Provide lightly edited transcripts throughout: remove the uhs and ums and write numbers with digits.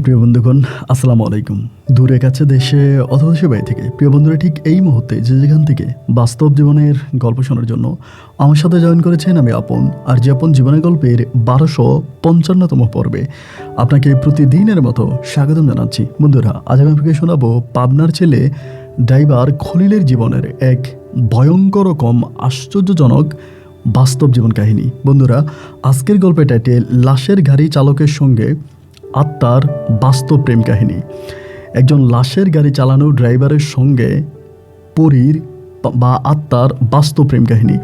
প্রিয় বন্ধুগণ, আসসালামু আলাইকুম। দূরে কাছে দেশে অথবা দেশের বাইরে থেকে প্রিয় বন্ধুরা ঠিক এই মুহূর্তে যে যেখান থেকে বাস্তব জীবনের গল্প শোনার জন্য আমার সাথে জয়েন করেছেন আমি আপন। আর যে আপন জীবনের গল্পের 1255তম পর্বে আপনাকে প্রতিদিনের মতো স্বাগতম জানাচ্ছি। বন্ধুরা, আজ আমি আপনাকে শোনাবো পাবনার ছেলে ড্রাইভার খলিলের জীবনের এক ভয়ঙ্কর রকম আশ্চর্যজনক বাস্তব জীবন কাহিনী। বন্ধুরা, আজকের গল্পের টাইটেল লাশের গাড়ি চালকের সঙ্গে আত্মার বাস্তব প্রেম কাহিনী। একজন লাশের গাড়ি চালানো ড্রাইভারের সঙ্গে পরীর বা আত্মার বাস্তব প্রেম কাহিনী।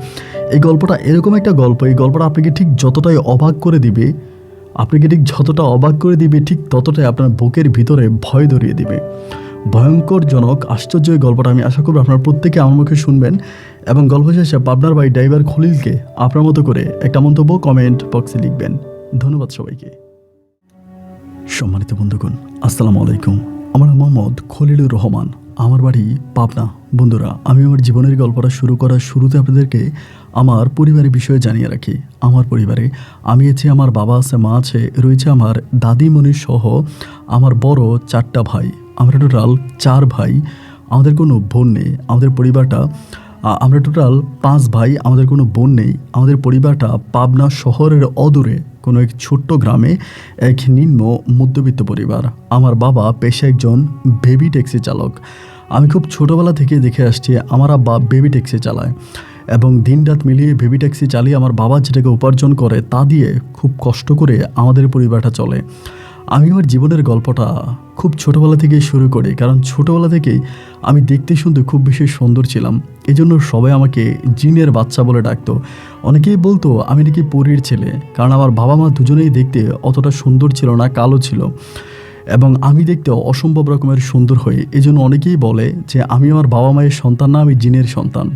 এই গল্পটা এরকম একটা গল্প, এই গল্পটা আপনাকে ঠিক যতটাই অবাক করে দিবে, ঠিক ততটাই আপনার বুকের ভিতরে ভয় ধরিয়ে দিবে। ভয়ঙ্করজনক আশ্চর্য এই গল্পটা আমি আশা করব আপনার প্রত্যেকে আমার মুখে শুনবেন এবং গল্প শেষে পাবনার ভাই ড্রাইভার খলিলকে আপনার মতো করে একটা মন্তব্য কমেন্ট বক্সে লিখবেন। ধন্যবাদ সবাইকে। সম্মানিত বন্ধুগণ, আসসালামু আলাইকুম। আমার মোহাম্মদ খলিলুর রহমান, আমার বাড়ি পাবনা। বন্ধুরা, আমি আমার জীবনের গল্পটা শুরু করার শুরুতে আপনাদেরকে আমার পরিবারের বিষয়ে জানিয়ে রাখি। আমার পরিবারে আমি আছি, আমার বাবা আছে, মা আছে, রয়েছে আমার দাদিমণি সহ আমার বড় 4টা ভাই। আমরা টোটাল 4 ভাই, আমাদের কোনো বোন নেই। আমরা টোটাল 5 ভাই, আমাদের কোনো বোন নেই। আমাদের পরিবারটা পাবনা শহরের অদূরে কোনো এক ছোট্ট গ্রামে এক নিম্ন মধ্যবিত্ত পরিবার। আমার বাবা পেশায় একজন বেবি ট্যাক্সি চালক। আমি খুব ছোটোবেলা থেকে দেখে আসছি আমার আব্বা বেবি ট্যাক্সি চালায় এবং দিনরাত মিলিয়ে বেবি ট্যাক্সি চালিয়ে আমার বাবা যেটাকে উপার্জন করে তা দিয়ে খুব কষ্ট করে আমাদের পরিবারটা চলে। আমি আমার জীবনের গল্পটা খুব ছোটোবেলা থেকেই শুরু করি, কারণ ছোটোবেলা থেকেই আমি দেখতে শুনতে খুব বেশি সুন্দর ছিলাম। এই জন্য সবাই আমাকে জিনের বাচ্চা বলে ডাকতো। অনেকেই বলতো আমি নাকি পরীর ছেলে, কারণ আমার বাবা মা দুজনেই দেখতে অতটা সুন্দর ছিল না, কালো ছিল এবং আমি দেখতে অসম্ভব রকমের সুন্দর হই। এই জন্য অনেকেই বলে যে আমি আমার বাবা মায়ের সন্তান না, আমি জিনের সন্তান।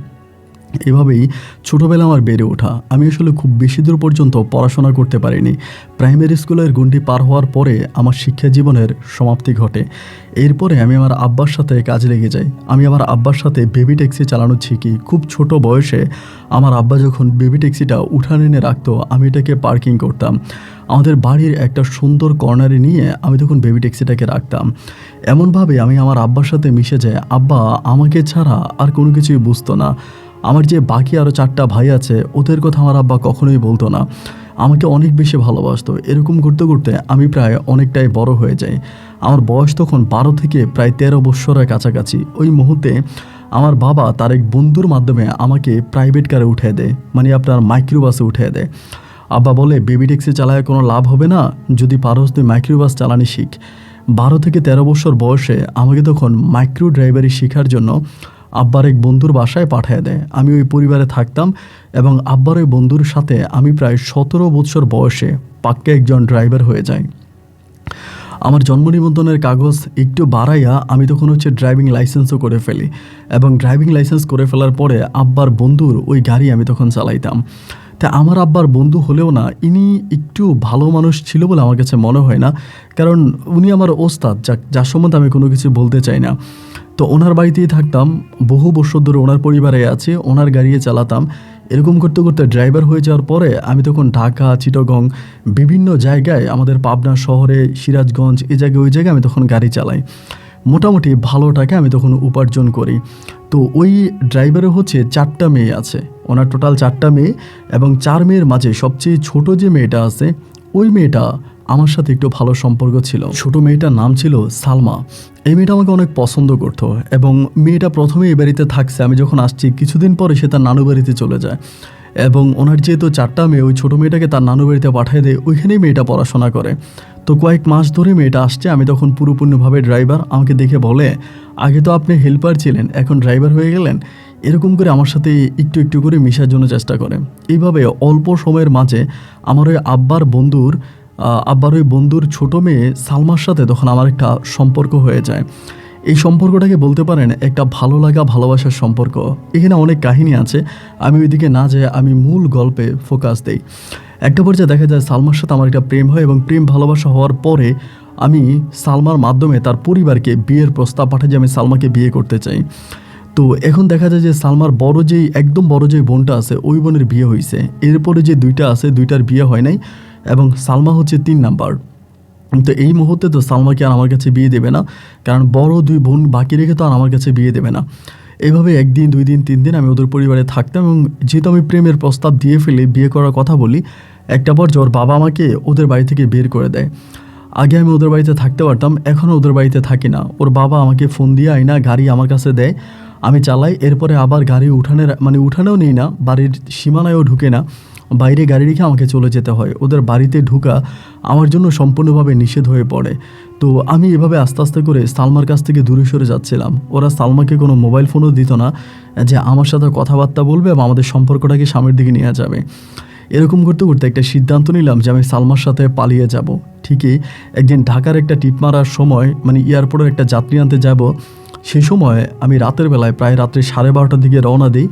এভাবেই ছোটোবেলা আমার বেড়ে ওঠা। আমি আসলে খুব বেশি দূর পর্যন্ত পড়াশোনা করতে পারিনি। প্রাইমারি স্কুলের গণ্ডি পার হওয়ার পরে আমার শিক্ষা জীবনের সমাপ্তি ঘটে। এরপরে আমি আমার আব্বার সাথে কাজে লেগে যাই। আমি আমার আব্বার সাথে বেবি ট্যাক্সি চালানো শিখি। খুব ছোট বয়সে আমার আব্বা যখন বেবি ট্যাক্সিটা উঠানে এনে রাখতো, আমি এটাকে পার্কিং করতাম। আমাদের বাড়ির একটা সুন্দর কর্নারে নিয়ে আমি তখন বেবি ট্যাক্সিটাকে রাখতাম। এমনভাবে আমি আমার আব্বার সাথে মিশে যাই। আব্বা আমাকে ছাড়া আর কোনো কিছুই বুঝতো না। আমার যে বাকি আরও 4টা ভাই আছে, ওদের কথা আমার আব্বা কখনোই বলতো না। আমাকে অনেক বেশি ভালোবাসতো। এরকম করতে করতে আমি প্রায় অনেকটাই বড় হয়ে যাই। আমার বয়স তখন 12 থেকে প্রায় 13 বৎসরের কাছাকাছি। ওই মুহূর্তে আমার বাবা তার এক বন্ধুর মাধ্যমে আমাকে প্রাইভেট কারে উঠিয়ে দেয়, মানে আপনার মাইক্রো বাসে উঠিয়ে দেয়। আব্বা বলে বেবি ট্যাক্সি চালায় কোনো লাভ হবে না, যদি পারোস তুই মাইক্রো বাস চালানি শিখ। 12 থেকে 13 বছর বয়সে আমাকে তখন মাইক্রো ড্রাইভারি শেখার জন্য আব্বার এক বন্ধুর বাসায় পাঠিয়ে দেয়। আমি ওই পরিবারে থাকতাম এবং আব্বার ওই বন্ধুর সাথে আমি প্রায় 17 বছর বয়সে পাক্কা একজন ড্রাইভার হয়ে যাই। আমার জন্ম নিবন্ধনের কাগজ একটু বাড়াইয়া আমি তখন ড্রাইভিং লাইসেন্সও করে ফেলি এবং ড্রাইভিং লাইসেন্স করে ফেলার পরে আব্বার বন্ধুর ওই গাড়ি আমি তখন চালাইতাম। তা আমার আব্বার বন্ধু হলেও না, ইনি একটু ভালো মানুষ ছিল বলে আমার কাছে মনে হয় না, কারণ উনি আমার ওস্তাদ, যার সম্বন্ধে আমি কোনো কিছু বলতে চাই না। তো ওনার বাড়িতেই থাকতাম, বহু বছর ধরে ওনার পরিবারে আছে, ওনার গাড়িয়ে চালাতাম। এরকম করতে করতে ড্রাইভার হয়ে যাওয়ার পরে আমি তখন ঢাকা, চিটাগং, বিভিন্ন জায়গায়, আমাদের পাবনা শহরে, সিরাজগঞ্জ, ওই জায়গায় আমি তখন গাড়ি চালাই। মোটামুটি ভালো টাকা আমি তখন উপার্জন করি। তো ওই ড্রাইভারের 4টা মেয়ে আছে, ওনার টোটাল 4টা মেয়ে এবং 4 মেয়ের মাঝে সবচেয়ে ছোট যে মেয়েটা আছে, ওই মেয়েটা আমার সাথে একটু ভালো সম্পর্ক ছিল। ছোট মেয়েটার নাম ছিল সালমা। এই মেয়েটা আমাকে অনেক পছন্দ করতো এবং মেয়েটা প্রথমে এই বাড়িতে থাকছে। আমি যখন আসছি কিছুদিন পরে সে তার নানু বাড়িতে চলে যায় এবং ওনার যেহেতু 4টা মেয়ে, ওই ছোটো মেয়েটাকে তার নানু বাড়িতে পাঠিয়ে দেয়, ওইখানেই মেয়েটা পড়াশোনা করে। তো কয়েক মাস ধরে মেয়েটা আসছে, আমি তখন পুরোপূর্ণভাবে ড্রাইভার। আমাকে দেখে বলে, আগে তো আপনি হেল্পার ছিলেন, এখন ড্রাইভার হয়ে গেলেন। এরকম করে আমার সাথে একটু একটু করে মিশার জন্য চেষ্টা করে। এইভাবে অল্প সময়ের মাঝে আমার ওই আব্বার ওই বন্ধুর ছোটো মেয়ে সালমার সাথে তখন আমার একটা সম্পর্ক হয়ে যায়। এই সম্পর্কটাকে বলতে পারেন একটা ভালো লাগা, ভালোবাসার সম্পর্ক। এখানে অনেক কাহিনী আছে, আমি ওইদিকে না যেয়ে আমি মূল গল্পে ফোকাস দেই। একটা পর্যায়ে দেখা যায় সালমার সাথে আমার একটা প্রেম হয় এবং প্রেম ভালোবাসা হওয়ার পরে আমি সালমার মাধ্যমে তার পরিবারকে বিয়ের প্রস্তাব পাঠাই যে আমি সালমাকে বিয়ে করতে চাই। তো এখন দেখা যায় যে সালমার একদম বড় যে বোনটা আছে, ওই বোনের বিয়ে হয়েছে। এরপরে যে 2টা আছে, 2টার বিয়ে হয় নাই এবং সালমা 3 নাম্বার। তো এই মুহূর্তে তো সালমাকে আর আমার কাছে বিয়ে দেবে না, কারণ বড় 2 বোন বাকি রেখে তো আর আমার কাছে বিয়ে দেবে না। এভাবে 1 দিন 2 দিন 3 দিন আমি ওদের পরিবারে থাকতাম, এবং যেহেতু আমি প্রেমের প্রস্তাব দিয়ে ফেলে বিয়ে করার কথা বলি, একটা পর্যায়ে ওর বাবা আমাকে ওদের বাড়ি থেকে বের করে দেয়। আগে আমি ওদের বাড়িতে থাকতে পারতাম, এখনও ওদের বাড়িতে থাকি না। ওর বাবা আমাকে ফোন দিয়ে আইনা গাড়ি আমার কাছে দেয়, আমি চালাই। এরপরে আবার গাড়ি উঠানেও নেই না, বাড়ির সীমানায়ও ঢুকে না, বাইরে গাড়ি রেখে আমাকে চলে যেতে হয়। ওদের বাড়িতে ঢোকা আমার জন্য সম্পূর্ণভাবে নিষেধ হয়ে পড়ে। তো আমি এভাবে আস্তে আস্তে করে সালমার কাছ থেকে দূরে সরে যাচ্ছিলাম। ওরা সালমাকে কোনো মোবাইল ফোনও দিত না যে আমার সাথে কথাবার্তা বলবে এবং আমাদের সম্পর্কটাকে সামনের দিকে নিয়ে যাবে। এরকম করতে করতে একটা সিদ্ধান্ত নিলাম যে আমি সালমার সাথে পালিয়ে যাব। ঠিকই একদিন ঢাকার একটা টিপ মারার সময়, মানে এয়ারপোর্টের একটা যাত্রী আনতে যাব, সেই সময় আমি রাতের বেলায় প্রায় রাত্রে 12:30টার দিকে রওনা দিই।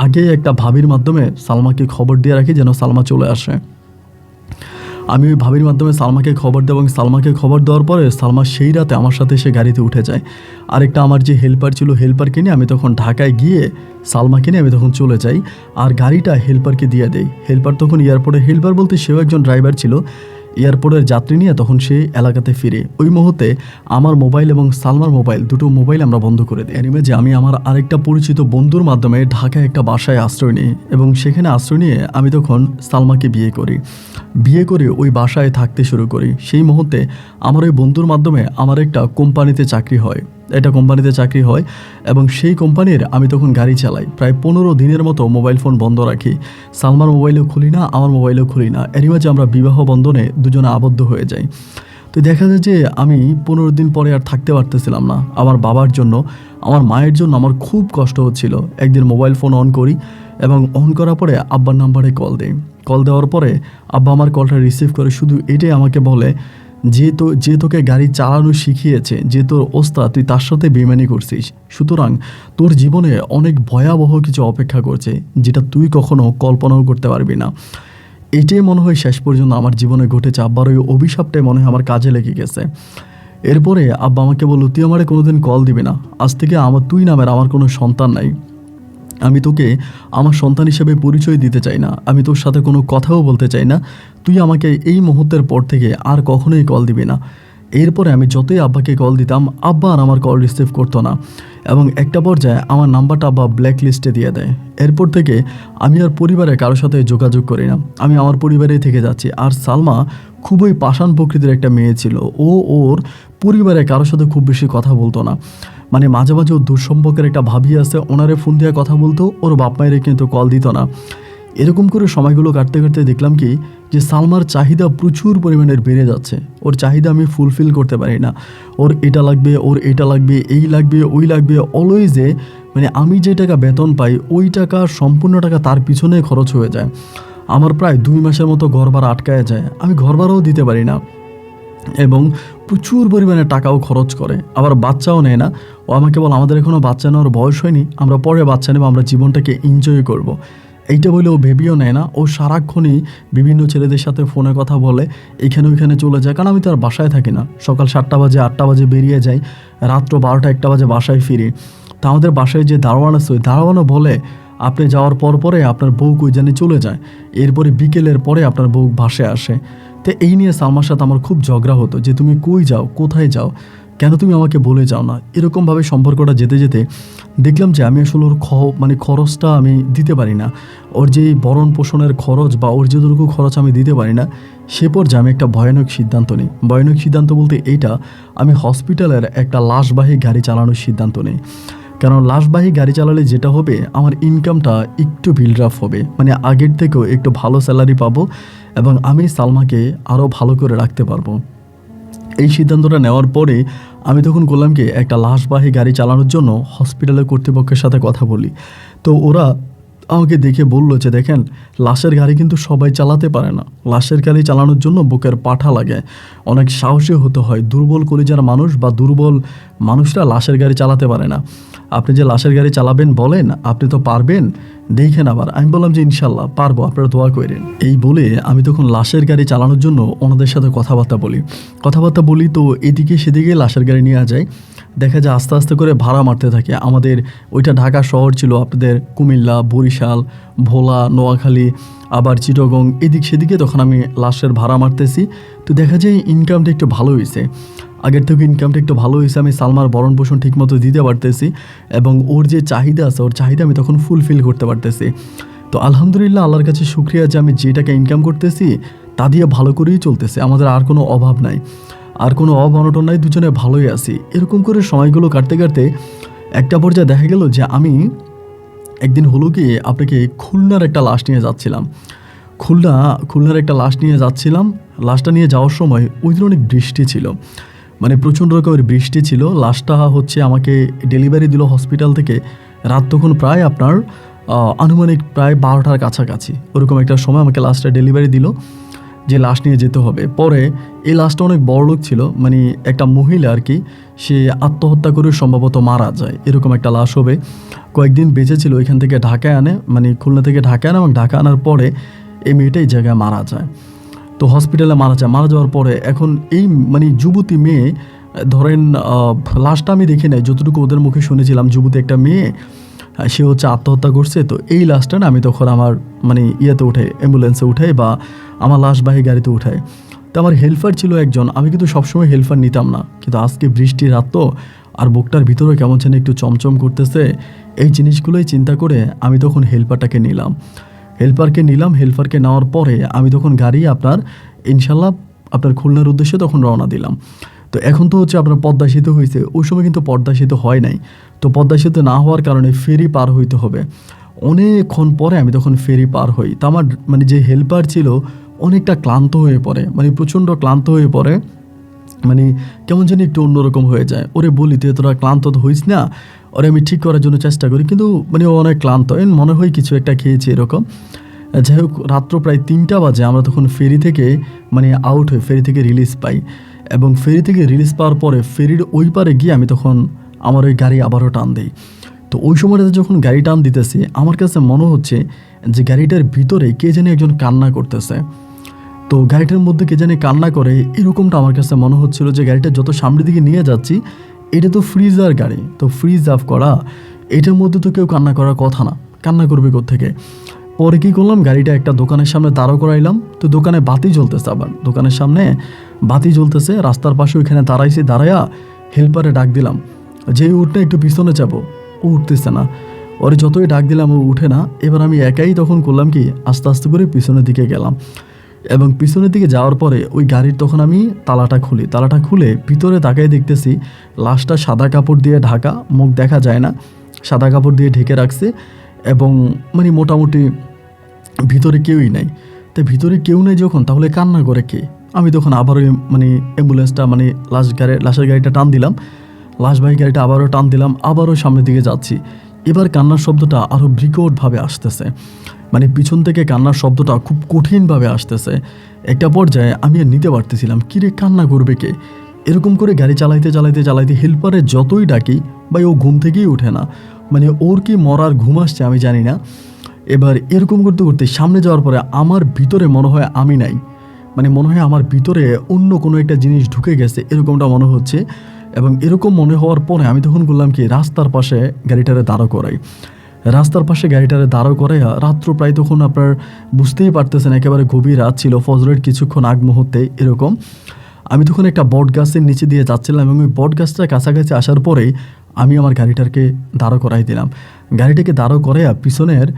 আগে একটা ভাবির মাধ্যমে সালমাকে খবর দিয়ে রাখি যেন সালমা চলে আসে। আমি ওই ভাবির মাধ্যমে সালমাকে খবর দেব, এবং সালমাকে খবর দেওয়ার পরে সালমা সেই রাতে আমার সাথে সে গাড়িতে উঠে যায়। আরেকটা আমার যে হেল্পার ছিল, হেল্পারকে নিয়ে আমি তখন ঢাকায় গিয়ে সালমাকে নিয়ে আমি তখন চলে যাই, আর গাড়িটা হেল্পারকে দিয়ে দেই। হেল্পার তখন এয়ারপোর্টে, হেল্পার বলতে সেও একজন ড্রাইভার ছিল, এয়ারপোর্টের যাত্রী নিয়ে তখন সে এলাকাতে ফিরে। ওই মুহূর্তে আমার মোবাইল এবং সালমার মোবাইল, দুটো মোবাইল আমরা বন্ধ করে দিই। এনিমে যে আমি আমার আরেকটা পরিচিত বন্ধুর মাধ্যমে ঢাকায় একটা বাসায় আশ্রয় নিই, এবং সেখানে আশ্রয় নিয়ে আমি তখন সালমাকে বিয়ে করি। বিয়ে করে ওই বাসায় থাকতে শুরু করি। সেই মুহূর্তে আমার ওই বন্ধুর মাধ্যমে আমার একটা কোম্পানিতে চাকরি হয়, এবং সেই কোম্পানির আমি তখন গাড়ি চালাই। প্রায় 15 দিনের মতো মোবাইল ফোন বন্ধ রাখি। সালমার মোবাইলেও খুলি না, আমার মোবাইলেও খুলি না। এরই মাঝে আমরা বিবাহ বন্ধনে দুজনে আবদ্ধ হয়ে যাই। তো দেখা যায় যে আমি 15 দিন পরে আর থাকতে পারতেছিলাম না। আমার বাবার জন্য, আমার মায়ের জন্য আমার খুব কষ্ট হচ্ছিল। একদিন মোবাইল ফোন অন করি, এবং অন করার পরে আব্বার নাম্বারে কল দেই। কল দেওয়ার পরে আব্বা আমার কলটা রিসিভ করে শুধু এটাই আমাকে বলে যে তোকে গাড়ি চালানো শিখিয়েছে, যে তোর ওস্তাদ, তুই তার সাথে বেইমানি করছিস, সুতরাং তোর জীবনে অনেক ভয়াবহ কিছু অপেক্ষা করছে, যেটা তুই কখনো কল্পনাও করতে পারবি না। এটাই মনে হয় শেষ পর্যন্ত আমার জীবনে ঘটেছে। আব্বার ওই অভিশাপটাই মনে হয় আমার কাজে লেগে গেছে। এরপরে আব্বা আমাকে বলল, তুই আমারে কোনোদিন কল দিবি না, আজ থেকে তুই নামের আমার কোনো সন্তান নাই, আমি তোকে আমার সন্তান হিসেবে পরিচয় দিতে চাই না, আমি তোর সাথে কোনো কথাও বলতে চাই না, তুই আমাকে এই মুহূর্তের পর থেকে আর কখনোই কল দিবি না। এরপরে আমি যতই আব্বাকে কল দিতাম, আব্বা আর আমার কল রিসিভ করতো না, এবং একটা পর্যায়ে আমার নাম্বারটা আব্বা ব্ল্যাক লিস্টে দিয়ে দেয়। এরপর থেকে আমি আর পরিবারের কারোর সাথে যোগাযোগ করি না, আমি আমার পরিবারেই থেকে যাচ্ছি। আর সালমা খুবই পাষাণ প্রকৃতির একটা মেয়ে ছিল, ওর পরিবারের কারোর সাথে খুব বেশি কথা বলতো না। মানে মাঝে মাঝে ওর দুঃসম্পর্কের একটা ভাবি আছে, ওনারে ফোন দিয়ে কথা বলতো, ওর বাপ মায়ের কিন্তু কল দিত না। এরকম করে সময়গুলো কাটতে কাটতে দেখলাম কি যে সালমার চাহিদা প্রচুর পরিমাণের বেড়ে যাচ্ছে। ওর চাহিদা আমি ফুলফিল করতে পারি না। ওর এটা লাগবে, ওর এটা লাগবে, এই লাগবে, ওই লাগবে, অলওয়েজে মানে আমি যে টাকা বেতন পাই ওই টাকা সম্পূর্ণ টাকা তার পিছনে খরচ হয়ে যায়। আমার প্রায় 2 মাসের মতো ঘর ভাড়া আটকায় যায়, আমি ঘর ভাড়াও দিতে পারি না, এবং প্রচুর পরিমাণে টাকাও খরচ করে। আবার বাচ্চাও নেয় না। ও আমাকে বলে, আমাদের এখনও বাচ্চা নেওয়ার বয়স হয়নি, আমরা পরে বাচ্চা নেব, আমরা জীবনটাকে এনজয় করব। এইটা বলে ও ভেবেও নেয় না। ও সারাক্ষণই বিভিন্ন ছেলেদের সাথে ফোনে কথা বলে, এখানে ওইখানে চলে যায়, কারণ আমি তো আর বাসায় থাকি না। সকাল 7টা বাজে 8টা বাজে বেরিয়ে যাই, রাত্র 12টা 1টা বাজে বাসায় ফিরি। তা আমাদের বাসায় যে দারোয়ান আছে, ওই দারোয়ানও বলে, আপনি যাওয়ার পরে আপনার বউ কই জানি চলে যায়, এরপরে বিকেলের পরে আপনার বউ বাসায় আসে। তো এই নিয়ে সালমার সাথে আমার খুব ঝগড়া হতো যে তুমি কই যাও, কোথায় যাও, কেন তুমি আমাকে বলে যাও না। এরকমভাবে সম্পর্কটা যেতে যেতে দেখলাম যে আমি আসলে ওর খরচটা আমি দিতে পারি না। ওর যে ভরণ পোষণের খরচ বা ওর যেটুকু খরচ আমি দিতে পারি না, সে পর্যায়ে আমি একটা ভয়ানক সিদ্ধান্ত নিই। ভয়ানক সিদ্ধান্ত বলতে এইটা, আমি হসপিটালের একটা লাশবাহী গাড়ি চালানোর সিদ্ধান্ত নিই। কারণ লাশবাহী গাড়ি চালালে যেটা হবে, আমার ইনকামটা একটু বিল্ড আপ হবে, মানে আগের থেকেও একটু ভালো স্যালারি পাবো, এবং আমি সালমাকে আরও ভালো করে রাখতে পারবো। এই সিদ্ধান্তটা নেওয়ার পরে আমি তখন করলাম কি, একটা লাশবাহী গাড়ি চালানোর জন্য হসপিটালের কর্তৃপক্ষের সাথে কথা বলি। তো ওরা আমাকে দেখে বললো যে দেখেন, লাশের গাড়ি কিন্তু সবাই চালাতে পারে না, লাশের গাড়ি চালানোর জন্য বুকের পাঠা লাগে, অনেক সাহসী হতে হয়, দুর্বল কলিজার মানুষ বা দুর্বল মানুষরা লাশের গাড়ি চালাতে পারে না। আপনি যে লাশের গাড়ি চালাবেন বলেন, আপনি তো পারবেন, দেখেন আবার। আমি বললাম যে ইনশাল্লাহ পারবো, আপনারা দোয়া করেন। এই বলে আমি তখন লাশের গাড়ি চালানোর জন্য ওনাদের সাথে কথাবার্তা বলি। তো এদিকে সেদিকে লাশের গাড়ি নিয়ে যায়। দেখা যায় আস্তে আস্তে করে ভাড়া মারতে থাকে। আমাদের ওইটা ঢাকা শহর ছিল, আপনাদের কুমিল্লা, বরিশাল, ভোলা, নোয়াখালী, আবার চিটাগং, এদিক সেদিকে তখন আমি লাশের ভাড়া মারতেছি। তো দেখা যায় ইনকামটা একটু ভালো হয়েছে, আগের থেকে ইনকামটা একটু ভালো হয়েছে। আমি সালমার ভরণ পোষণ ঠিকমতো দিতে পারতেছি এবং ওর যে চাহিদা আছে, ওর চাহিদা আমি তখন ফুলফিল করতে পারতেছি। তো আলহামদুলিল্লাহ, আল্লাহর কাছে শুকরিয়া যে আমি যে টাকা ইনকাম করতেছি তা দিয়ে ভালো করেই চলতেছে। আমাদের আর কোনো অভাব নাই, আর কোনো অনটন নাই, দুজনে ভালোই আছি। এরকম করে সময়গুলো কাটতে কাটতে একটা পর্যায়ে দেখা গেল যে আমি একদিন হলো কি আপনাকে খুলনার একটা লাশ নিয়ে যাচ্ছিলাম। খুলনার একটা লাশ নিয়ে যাচ্ছিলাম। লাশটা নিয়ে যাওয়ার সময় ওই দিন অনেক বৃষ্টি ছিল, মানে প্রচণ্ড রকমের বৃষ্টি ছিল। লাশটা হচ্ছে আমাকে ডেলিভারি দিল হসপিটাল থেকে রাত তখন প্রায় আপনার আনুমানিক প্রায় 12টার কাছাকাছি, ওরকম একটা সময় আমাকে লাশটা ডেলিভারি দিল যে লাশ নিয়ে যেতে হবে। পরে এই লাশটা অনেক বড়লোক ছিল, মানে একটা মহিলা আর কি, সে আত্মহত্যা করে সম্ভবত মারা যায়, এরকম একটা লাশ হবে। কয়েকদিন বেঁচে ছিল, এখান থেকে ঢাকায় আনে, মানে খুলনা থেকে ঢাকায় আনে এবং ঢাকা আনার পরে এই মেয়েটা এই জায়গায় মারা যায়। তো হসপিটালে মারা যাওয়ার পরে এখন এই মানে যুবতী মেয়ে, ধরেন লাশটা আমি দেখি নাই, যতটুকু ওদের মুখে শুনেছিলাম যুবতী একটা মেয়ে, সে হচ্ছে আত্মহত্যা করছে। তো এই লাশটা না আমি তখন আমার মানে ইয়েতে উঠে, অ্যাম্বুলেন্সে উঠাই বা আমার লাশবাহী গাড়িতে উঠাই। তো আমার হেল্পার ছিল একজন, আমি কিন্তু সবসময় হেল্পার নিতাম না, কিন্তু আজকে বৃষ্টির রাত তো, আর বুকটার ভিতরে কেমন যেন একটু চমচম করতেছে। এই জিনিসগুলোই চিন্তা করে আমি তখন হেল্পারকে নিলাম। হেল্পারকে নেওয়ার পরে আমি তখন গাড়ি আপনার ইনশাল্লাহ আপনার খুলনার উদ্দেশ্যে তখন রওনা দিলাম। তো এখন তো হচ্ছে আপনার পদ্মা সেতু হয়েছে, ওই সময় কিন্তু পদ্মা সেতু হয় নাই। তো পদ্মা সেতু না হওয়ার কারণে ফেরি পার হইতে হবে। অনেকক্ষণ পরে আমি তখন ফেরি পার হই। তো আমার মানে যে হেল্পার ছিল অনেকটা ক্লান্ত হয়ে পড়ে, মানে প্রচণ্ড ক্লান্ত হয়ে পড়ে, মানে কেমন যেন একটু অন্যরকম হয়ে যায়। ওরে বলি তুই তোরা ক্লান্ত তো হইস না, ওরে আমি ঠিক করার জন্য চেষ্টা করি, কিন্তু মানে ও অনেক ক্লান্ত, মনে হয় কিছু একটা খেয়েছে এরকম। যাই হোক, রাত্র প্রায় 3টা বাজে আমরা তখন ফেরি থেকে মানে আউট হয়ে ফেরি থেকে রিলিজ পাই, এবং ফেরি থেকে রিলিজ পাওয়ার পরে ফেরির ওই পারে গিয়ে আমি তখন আমার ওই গাড়ি আবারও টান দিই। তো ওই সময়টাতে যখন গাড়ি টান দিতেছি আমার কাছে মনে হচ্ছে যে গাড়িটার ভিতরে কে জানি একজন কান্না করতেছে। তো গাড়িটার মধ্যে কে জানি কান্না করে, এরকমটা আমার কাছে মনে হচ্ছিল। যে গাড়িটা যত সামনের দিকে নিয়ে যাচ্ছি, এটা তো ফ্রিজার গাড়ি, তো ফ্রিজ অফ করা, এটার মধ্যে তো কেউ কান্না করার কথা না, কান্না করবে কোত্থেকে। পরে কী করলাম, গাড়িটা একটা দোকানের সামনে দাঁড় করাইলাম। তো দোকানে বাতি জ্বলতেছে, আবার দোকানের সামনে বাতি জ্বলতেছে, রাস্তার পাশে ওইখানে দাঁড়াইয়া হেল্পারে ডাক দিলাম যে উঠে একটু পিছনে যাবো। ও উঠতেছে না, ওরে যতই ডাক দিলাম ও উঠে না। এবার আমি একাই তখন করলাম কি, আস্তে আস্তে করে পিছনের দিকে গেলাম, এবং পিছনের দিকে যাওয়ার পরে ওই গাড়ির তখন আমি তালাটা খুলে ভিতরে তাকাই দেখতেছি লাশটা সাদা কাপড় দিয়ে ঢাকা, মুখ দেখা যায় না, সাদা কাপড় দিয়ে ঢেকে রাখছে, এবং মানে মোটামুটি ভিতরে কেউই নাই। তাই ভিতরে কেউ নেই যখন, তাহলে কান্না করে কে? আমি তখন আবারও মানে অ্যাম্বুলেন্সটা মানে লাশের গাড়িটা টান দিলাম, লাশবাহী গাড়িটা আবারও টান দিলাম, আবারও সামনের দিকে যাচ্ছি। এবার কান্নার শব্দটা আরও বিকটভাবে আসতেছে, মানে পিছন থেকে কান্নার শব্দটা খুব কঠিনভাবে আসতেছে। একটা পর্যায়ে আমি আর নিতে পারতেছিলাম, কিরে কান্না করবে কে? এরকম করে গাড়ি চালাইতে হেল্পারে যতই ডাকি ভাই ও ঘুম থেকেই ওঠে না, মানে ওর কি মরার ঘুম আসছে আমি জানি না। এবার এরকম করতে করতে সামনে যাওয়ার পরে আমার ভিতরে মনে হয় আমি নাই, মানে মনে হয় আমার ভিতরে অন্য কোনো একটা জিনিস ঢুকে গেছে, এরকমটা মনে হচ্ছে। এবং এরকম মনে হওয়ার পরে আমি তখন বললাম কি, রাস্তার পাশে গাড়িটারে দাঁড় করাই। রাত্র প্রায় তখন আপনার বুঝতেই পারতেছেন একেবারে গভীর রাত ছিল, ফজরের কিছুক্ষণ আগ মুহূর্তে এরকম। আমি তখন একটা বট গাছের নিচে দিয়ে যাচ্ছিলাম, এবং ওই বট গাছটার কাছাকাছি আসার পরেই আমি আমার গাড়িটাকে দাঁড় করাই দিলাম। গাড়িটাকে দাঁড় করাইয়া পিছনের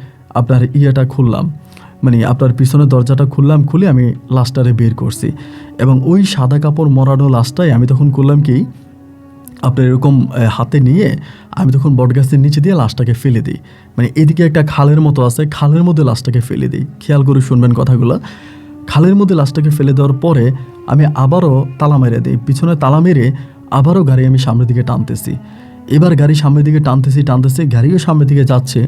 আপনার ইয়েটা খুললাম, মানে আপনার পিছনের দরজাটা খুলে আমি লাশটারে বের করছি, এবং ওই সাদা কাপড় মরানো লাশটাই আমি তখন করলাম কি, আপনার এরকম হাতে নিয়ে আমি তখন বটগাছের নিচে দিয়ে লাশটাকে ফেলে দিই। মানে এদিকে একটা খালের মতো আছে, খালের মধ্যে লাশটাকে ফেলে দিই। খেয়াল করে শুনবেন কথাগুলো। খালের মধ্যে লাশটাকে ফেলে দেওয়ার পরে আমি আবারও তালা মেরে দিই, পিছনে তালা মেরে আবারও গাড়ি আমি সামনের দিকে টানতেছি। এবার গাড়ি সামনের দিকে টানতেছি, গাড়িও সামনের দিকে যাচ্ছে,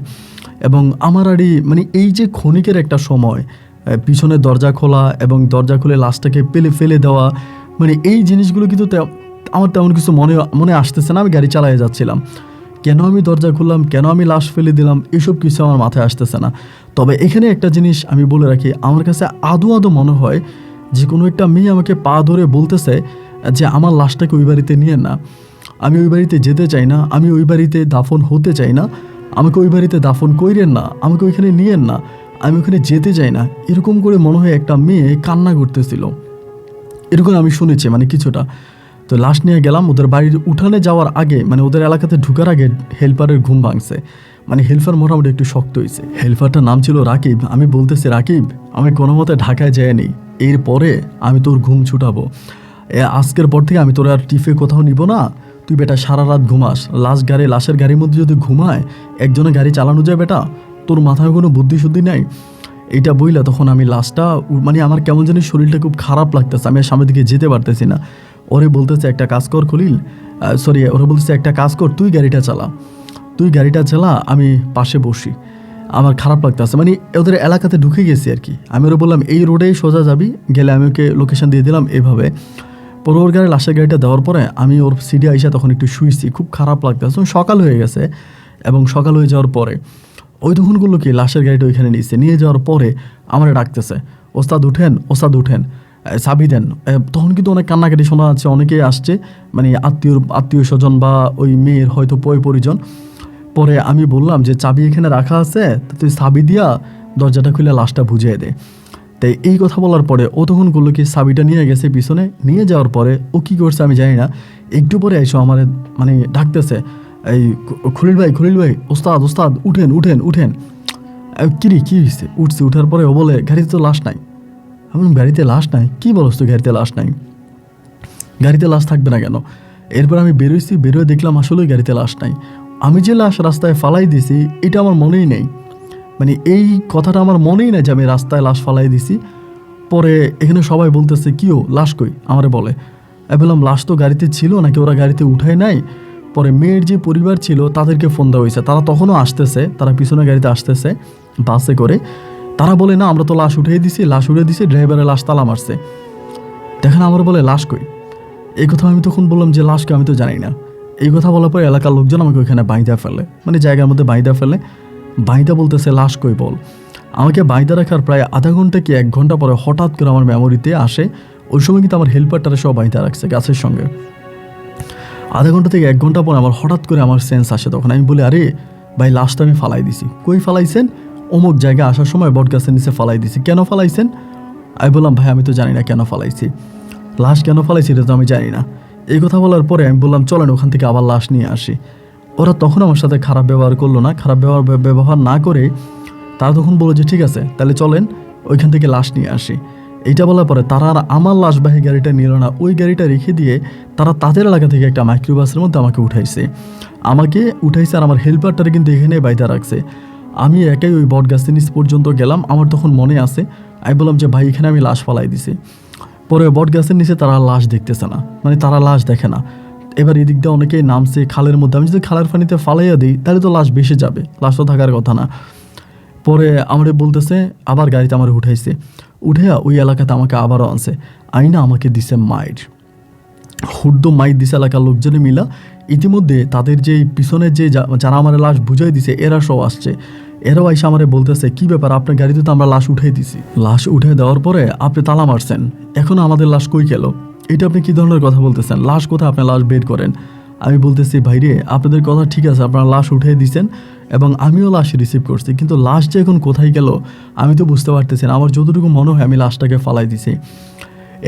এবং আমার আরই মানে এই যে ক্ষণিকের একটা সময়, পিছনের দরজা খোলা এবং দরজা খুলে লাশটাকে ফেলে দেওয়া, মানে এই জিনিসগুলো কিন্তু আমার তেমন কিছু মনে আসতেছে না। আমি গাড়ি চালিয়ে যাচ্ছিলাম, কেন আমি দরজা খুললাম, কেন আমি লাশ ফেলে দিলাম, এসব কিছু আমার মাথায় আসতেছে না। তবে এখানে একটা জিনিস আমি বলে রাখি, আমার কাছে আদৌ মনে হয় যে কোনো একটা মেয়ে আমাকে পা ধরে বলতেছে যে আমার লাশটাকে ওই বাড়িতে নিয়ে না। আমি ওই বাড়িতে যেতে চাই না, আমি ওই বাড়িতে দাফন হতে চাই না, আমাকে ওই বাড়িতে দাফন কইরেন না, আমাকে ওইখানে নিয়েন না, আমি ওখানে যেতে চাই না। এরকম করে মনে হয় একটা মেয়ে কান্না করতেছিল, এরকম আমি শুনেছি মানে কিছুটা। তো লাশ নিয়ে গেলাম, ওদের বাড়ির উঠানে যাওয়ার আগে মানে ওদের এলাকাতে ঢুকার আগে হেল্পারের ঘুম ভাঙছে। মানে হেল্পার মোটামুটি একটু শক্ত হয়েছে। হেল্পারটার নাম ছিল রাকিব। আমি বলতেছি, রাকিব আমি কোনো মতে ঢাকায় যাইনি, এরপরে আমি তোর ঘুম ছুটাবো। আজকের পর থেকে আমি তোর আর টিফে কোথাও নিব না, তুই বেটা সারা রাত ঘুমাস। লাশের গাড়ির মধ্যে যদি ঘুমায়, একজনের গাড়ি চালানো যায় বেটা, তোর মাথায় কোনো বুদ্ধি শুদ্ধি নাই। এইটা বইলা তখন আমি লাশটা মানে আমার কেমন জানি শরীরটা খুব খারাপ লাগতেছে, আমি আর সামনের দিকে যেতে পারতেছি না। ওরে বলতেছে একটা কাজ কর খলিল, ওরা বলতেছে একটা কাজ কর, তুই গাড়িটা চালা, আমি পাশে বসি। আমার খারাপ লাগতেছে, মানে ওদের এলাকাতে ঢুকে গেছি আর কি। আমি ওরা বললাম এই রোডেই সোজা যাবি, গেলে আমি ওকে লোকেশন দিয়ে দিলাম এভাবে। পরে ওর গাড়ি লাশের গাড়িটা দেওয়ার পরে আমি ওর সিডি আইসা তখন একটু শুইছি, খুব খারাপ লাগতেছে। সকাল হয়ে গেছে, এবং সকাল হয়ে যাওয়ার পরে ওই তখন করলো কি, লাশের গাড়িটা ওইখানে নিয়ে যাওয়ার পরে আমার ডাকতেছে, ওস্তাদ উঠেন, চাবি দেন। তখন কিন্তু অনেক কান্নাকাটি শোনা যাচ্ছে, অনেকেই আসছে, মানে আত্মীয় স্বজন বা ওই মেয়ের হয়তো পরিজন। পরে আমি বললাম যে চাবি এখানে রাখা আছে, তুই চাবি দিয়া দরজাটা খুলে লাশটা বুঝিয়ে দে। তাই এই কথা বলার পরে ও তখন করলো কি, চাবিটা নিয়ে গেছে পিছনে, নিয়ে যাওয়ার পরে ও কী করছে আমি জানি না, একটু পরে এসো আমার মানে ডাকতেছে, এই খলিল ভাই, ওস্তাদ উঠেন। কী হয়েছে? উঠার পরে ও বলে গাড়িতে তো লাশ নাই। আমি বললাম গাড়িতে লাশ নাই? কী বলস তুই, গাড়িতে লাশ নাই? গাড়িতে লাশ থাকবে না কেন? এরপর আমি বেরোয় দেখলাম আসলেই গাড়িতে লাশ নাই। আমি যে লাশ রাস্তায় ফালাই দিছি এটা আমার মনেই নেই, মানে এই কথাটা আমার মনেই নেই যে আমি রাস্তায় লাশ ফালাই দিছি। পরে এখানে সবাই বলতেছে কিও লাশ কই, আমারে বলে। আমি বললাম লাশ তো গাড়িতে ছিল, নাকি ওরা গাড়িতে উঠায় নাই। পরে মেয়ের যে পরিবার ছিল তাদেরকে ফোন দেওয়া হয়েছে, তারা তখনও আসতেছে, তারা পিছনে গাড়িতে আসতেছে বাসে করে। তারা বলে না আমরা তো লাশ উঠে দিছি, ড্রাইভারের লাশ তালা মারছে। দেখেন আমার বলে লাশ কই, এই কথা আমি তখন বললাম যে লাশ কই আমি তো জানি না। এই কথা বলার পরে এলাকার লোকজন আমাকে ওইখানে বাইন্দা ফেলে, মানে জায়গার মধ্যে বাইন্দা বলতেছে লাশ কই বল। আমাকে বাইন্দা রাখার প্রায় আধা ঘন্টা কি 1 ঘন্টা পরে হঠাৎ করে আমার মেমোরিতে আসে, ওই সময় কিন্তু আমার হেল্পারটারে সব বাইন্দা রাখছে গাছের সঙ্গে। আধা ঘন্টা থেকে 1 ঘন্টা পরে আমার হঠাৎ করে আমার সেন্স আসে, তখন আমি বলি আরে ভাই লাশটা আমি ফালাই দিছি। কই ফালাইছেন? অমুক জায়গায় আসার সময় বট গাছের নিচে ফালাই দিছি। কেন ফালাইছেন? আমি বললাম ভাই আমি তো জানি না কেন ফালাইছি, লাশ কেন ফালাইছি এটা তো আমি জানি না। এই কথা বলার পরে আমি বললাম চলেন ওখান থেকে আবার লাশ নিয়ে আসি। ওরা তখন আমার সাথে খারাপ ব্যবহার করলো না, ব্যবহার না করে তারা তখন বললো যে ঠিক আছে তাহলে চলেন ওইখান থেকে লাশ নিয়ে আসি। এইটা বলার পরে তারা আর আমার লাশবাহী গাড়িটা নিল না, ওই গাড়িটা রেখে দিয়ে তারা তাদের এলাকা থেকে একটা মাইক্রোবাসের মধ্যে আমাকে উঠাইছে আর আমার হেল্পারটারে কিন্তু এখানে বাইদা রাখছে। আমি একাই ওই বট গাছের নিচ পর্যন্ত গেলাম। আমার তখন মনে আছে, আমি বললাম যে ভাই এখানে আমি লাশ ফালাই দিছি। পরে বট গাছের নিচে তারা লাশ দেখতেছে না, মানে তারা লাশ দেখে না। এবার এদিক দিয়ে অনেকেই নামছে খালের মধ্যে, আমি যদি খালের পানিতে ফালাইয়া দিই তাহলে তো লাশ ভেসে যাবে, লাশ তো থাকার কথা না। পরে আমার বলতেছে আবার গাড়িতে আমার উঠে ওই এলাকাতে আমাকে আবারও আনছে, আইনা আমাকে দিছে মাইর, হুড্ড মাইর দিছে এলাকার লোকজনে মিলা। ইতিমধ্যে তাদের যে পিছনের যে যারা আমার লাশ বুঝাই দিছে এরা সব আসছে, এরাও এসে আমারে বলতেছে কি ব্যাপার, আপনার গাড়িতে তো আমরা লাশ উঠাই দিছি, লাশ উঠে দেওয়ার পরে আপনি তালা মারছেন, এখনো আমাদের লাশ কই গেল, এটা আপনি কী ধরনের কথা বলতেছেন, লাশ কোথায়, আপনার লাশ বের করেন। আমি বলতেছি ভাইরে আপনাদের কথা ঠিক আছে, আপনারা লাশ উঠিয়ে দিয়েছেন এবং আমিও লাশ রিসিভ করছি, কিন্তু লাশ যে এখন কোথায় গেল আমি তো বুঝতে পারতেছি না। আমার যতটুকু মনে হয় আমি লাশটাকে ফালাই দিছি।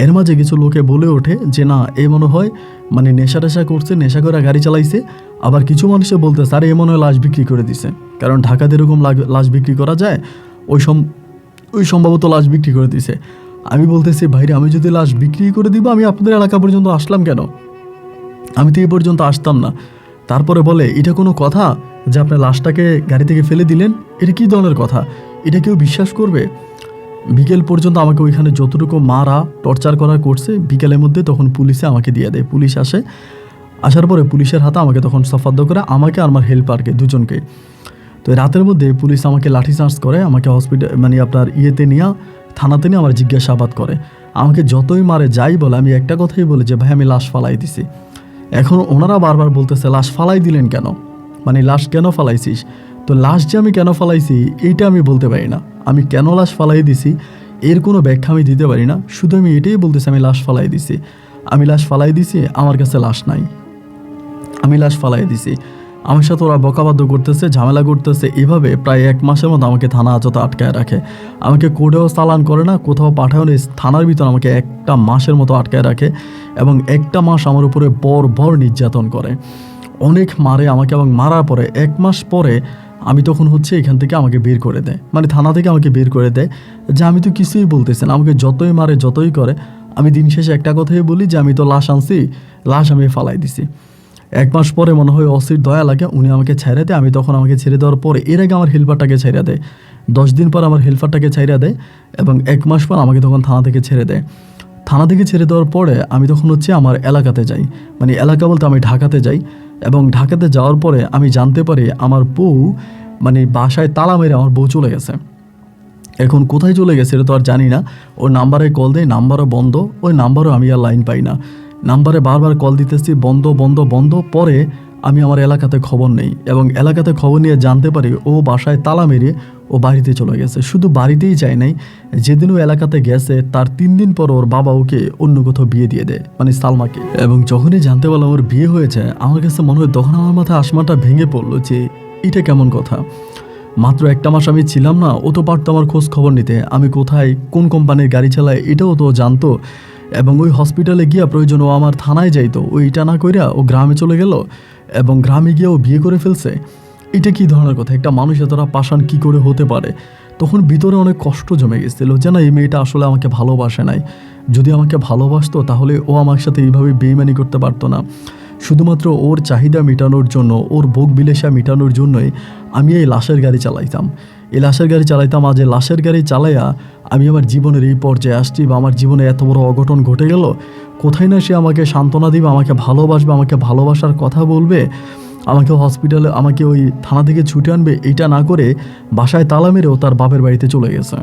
এর মাঝে কিছু লোকে বলে ওঠে যে না এ মনে হয় মানে নেশা করছে, নেশা করে গাড়ি চালাইছে। আবার কিছু মানুষে বলতেছে আরে এ মনে হয় লাশ বিক্রি করে দিছে, কারণ ঢাকাতে এরকম লাশ বিক্রি করা যায়, ওই সম্ভবত লাশ বিক্রি করে দিছে। আমি বলতেছি ভাইরে আমি যদি লাশ বিক্রি করে দিব আমি আপনাদের এলাকা পর্যন্ত আসলাম কেন, আমি তো এই পর্যন্ত আসতাম না। তারপরে বলে এটা কোনো কথা যে আপনার লাশটাকে গাড়ি থেকে ফেলে দিলেন, এটা কী ধরনের কথা, এটা কেউ বিশ্বাস করবে? বিকেল পর্যন্ত আমাকে ওইখানে যতটুকু মারা টর্চার করা করছে, বিকেলের মধ্যে তখন পুলিশে আমাকে দিয়ে দেয়। পুলিশ আসার পরে পুলিশের হাতে আমাকে তখন সফাদ্দ করে, আমাকে আর আমার হেল্পারকে দুজনকে। তো রাতের মধ্যে পুলিশ আমাকে লাঠিচার্জ করে, আমাকে হসপিটাল মানে আপনার থানাতে নিয়ে আমার জিজ্ঞাসাবাদ করে। আমাকে যতই মারে যাই বলে আমি একটা কথাই বলি যে ভাই আমি লাশ ফালাই দিছি। এখন ওনারা বারবার বলতেছে লাশ ফালাই দিলেন কেন, মানে লাশ কেন ফালাইছিস? তো লাশ যে আমি কেন ফালাইছি এইটা আমি বলতে পারি না, আমি কেন লাশ ফালাই দিছি এর কোনো ব্যাখ্যা আমি দিতে পারি না, শুধু আমি এটাই বলতেছি আমি লাশ ফালাই দিছি, আমার কাছে লাশ নাই। আমি লাশ ফালাই দিছি। আমার সাথে ওরা বকাবাদ্য করতেছে, ঝামেলা করতেছে। এভাবে প্রায় 1 মাসের মতো আমাকে থানা হাজতে আটকায় রাখে। আমাকে কোর্টেও চালান করে না, কোথাও পাঠায়ও না, থানার ভিতর আমাকে 1 মাসের মতো আটকায় রাখে এবং 1 মাস আমার উপরে বর্বর নির্যাতন করে, অনেক মারে আমাকে। এবং মারার পরে 1 মাস পরে আমি তখন হচ্ছে এখান থেকে আমাকে বের করে দেয়, মানে থানা থেকে আমাকে বের করে দেয় যে আমি তো কিছুই বলতেছি না, আমাকে যতই মারে যতই করে। আমি দিন শেষে একটা কথাই বলি যে আমি তো লাশ আনছি, লাশ আমি ফালাই দিছি। 1 মাস পরে মনে হয় অসির দয়া লাগে, উনি আমাকে ছেড়ে দেয়। আমি তখন আমাকে ছেড়ে দেওয়ার পরে এর আগে আমার হেল্পারটাকে ছেড়ে দেয়, 10 দিন পর আমার হেল্পারটাকে ছেড়ে দেয় এবং 1 মাস পর আমাকে তখন থানা থেকে ছেড়ে দেয়। থানা থেকে ছেড়ে দেওয়ার পরে আমি তখন হচ্ছে আমার এলাকাতে যাই, মানে এলাকা বলতে আমি ঢাকাতে যাই। এবং ঢাকাতে যাওয়ার পরে আমি জানতে পারি আমার বউ, মানে বাসায় তালা মেরে আমার বউ চলে গেছে। এখন কোথায় চলে গেছে এটা তো আর জানি না। ওর নাম্বারে কল দেয়, নাম্বারও বন্ধ, ওই নাম্বারও আমি আর লাইন পাই না। নাম্বারে বারবার কল দিতেছি, বন্ধ বন্ধ বন্ধ। পরে আমি আমার এলাকাতে খবর নেই এবং এলাকাতে খবর নিয়ে জানতে পারি ও বাসায় তালা মেরে ও বাড়িতে চলে গেছে। শুধু বাড়িতেই যায় নাই, যেদিন ও এলাকাতে গেছে তার 3 দিন পর ওর বাবা ওকে অন্য কোথাও বিয়ে দিয়ে দেয়, মানে সালমাকে। এবং যখনই জানতে পারলাম ওর বিয়ে হয়েছে, আমার কাছে মনে হয় তখন আমার মাথায় আসমানটা ভেঙে পড়লো যে এটা কেমন কথা। মাত্র 1 মাস আমি ছিলাম না, ও তো পারতো আমার খোঁজ খবর নিতে, আমি কোথায় কোন কোম্পানির গাড়ি চালাই এটাও তো জানতো। এবং ওই হসপিটালে গিয়া প্রয়োজন ও আমার থানায় যাইতো, ওইটা না কইরা ও গ্রামে চলে গেল এবং গ্রামে গিয়ে ও বিয়ে করে ফেলছে। এটা কি ধরনের কথা? একটা মানুষ এতটা পাষাণ কি করে হতে পারে? তখন ভিতরে অনেক কষ্ট জমে গেছিল যে না, এই মেয়েটা আসলে আমাকে ভালোবাসে নাই। যদি আমাকে ভালোবাসতো তাহলে ও আমার সাথে এইভাবে বেইমানি করতে পারতো না। শুধুমাত্র ওর চাহিদা মেটানোর জন্য, ওর ভোগ বিলাসা মেটানোর জন্যই আমি এই লাশের গাড়ি চালাইতাম। এই লাশের গাড়ি চালাইতাম, আজ এই লাশের গাড়ি চালাইয়া আমি আমার জীবনের এই পর্যায়ে আসছি বা আমার জীবনে এত বড় অঘটন ঘটে গেল। কোথায় না সে আমাকে সান্ত্বনা দিবে, আমাকে ভালোবাসবে, আমাকে ভালোবাসার কথা বলবে, আমাকে হসপিটালে, আমাকে ওই থানা থেকে ছুটে আনবে, এইটা না করে বাসায় তালা মেরেও তার বাপের বাড়িতে চলে গেছে।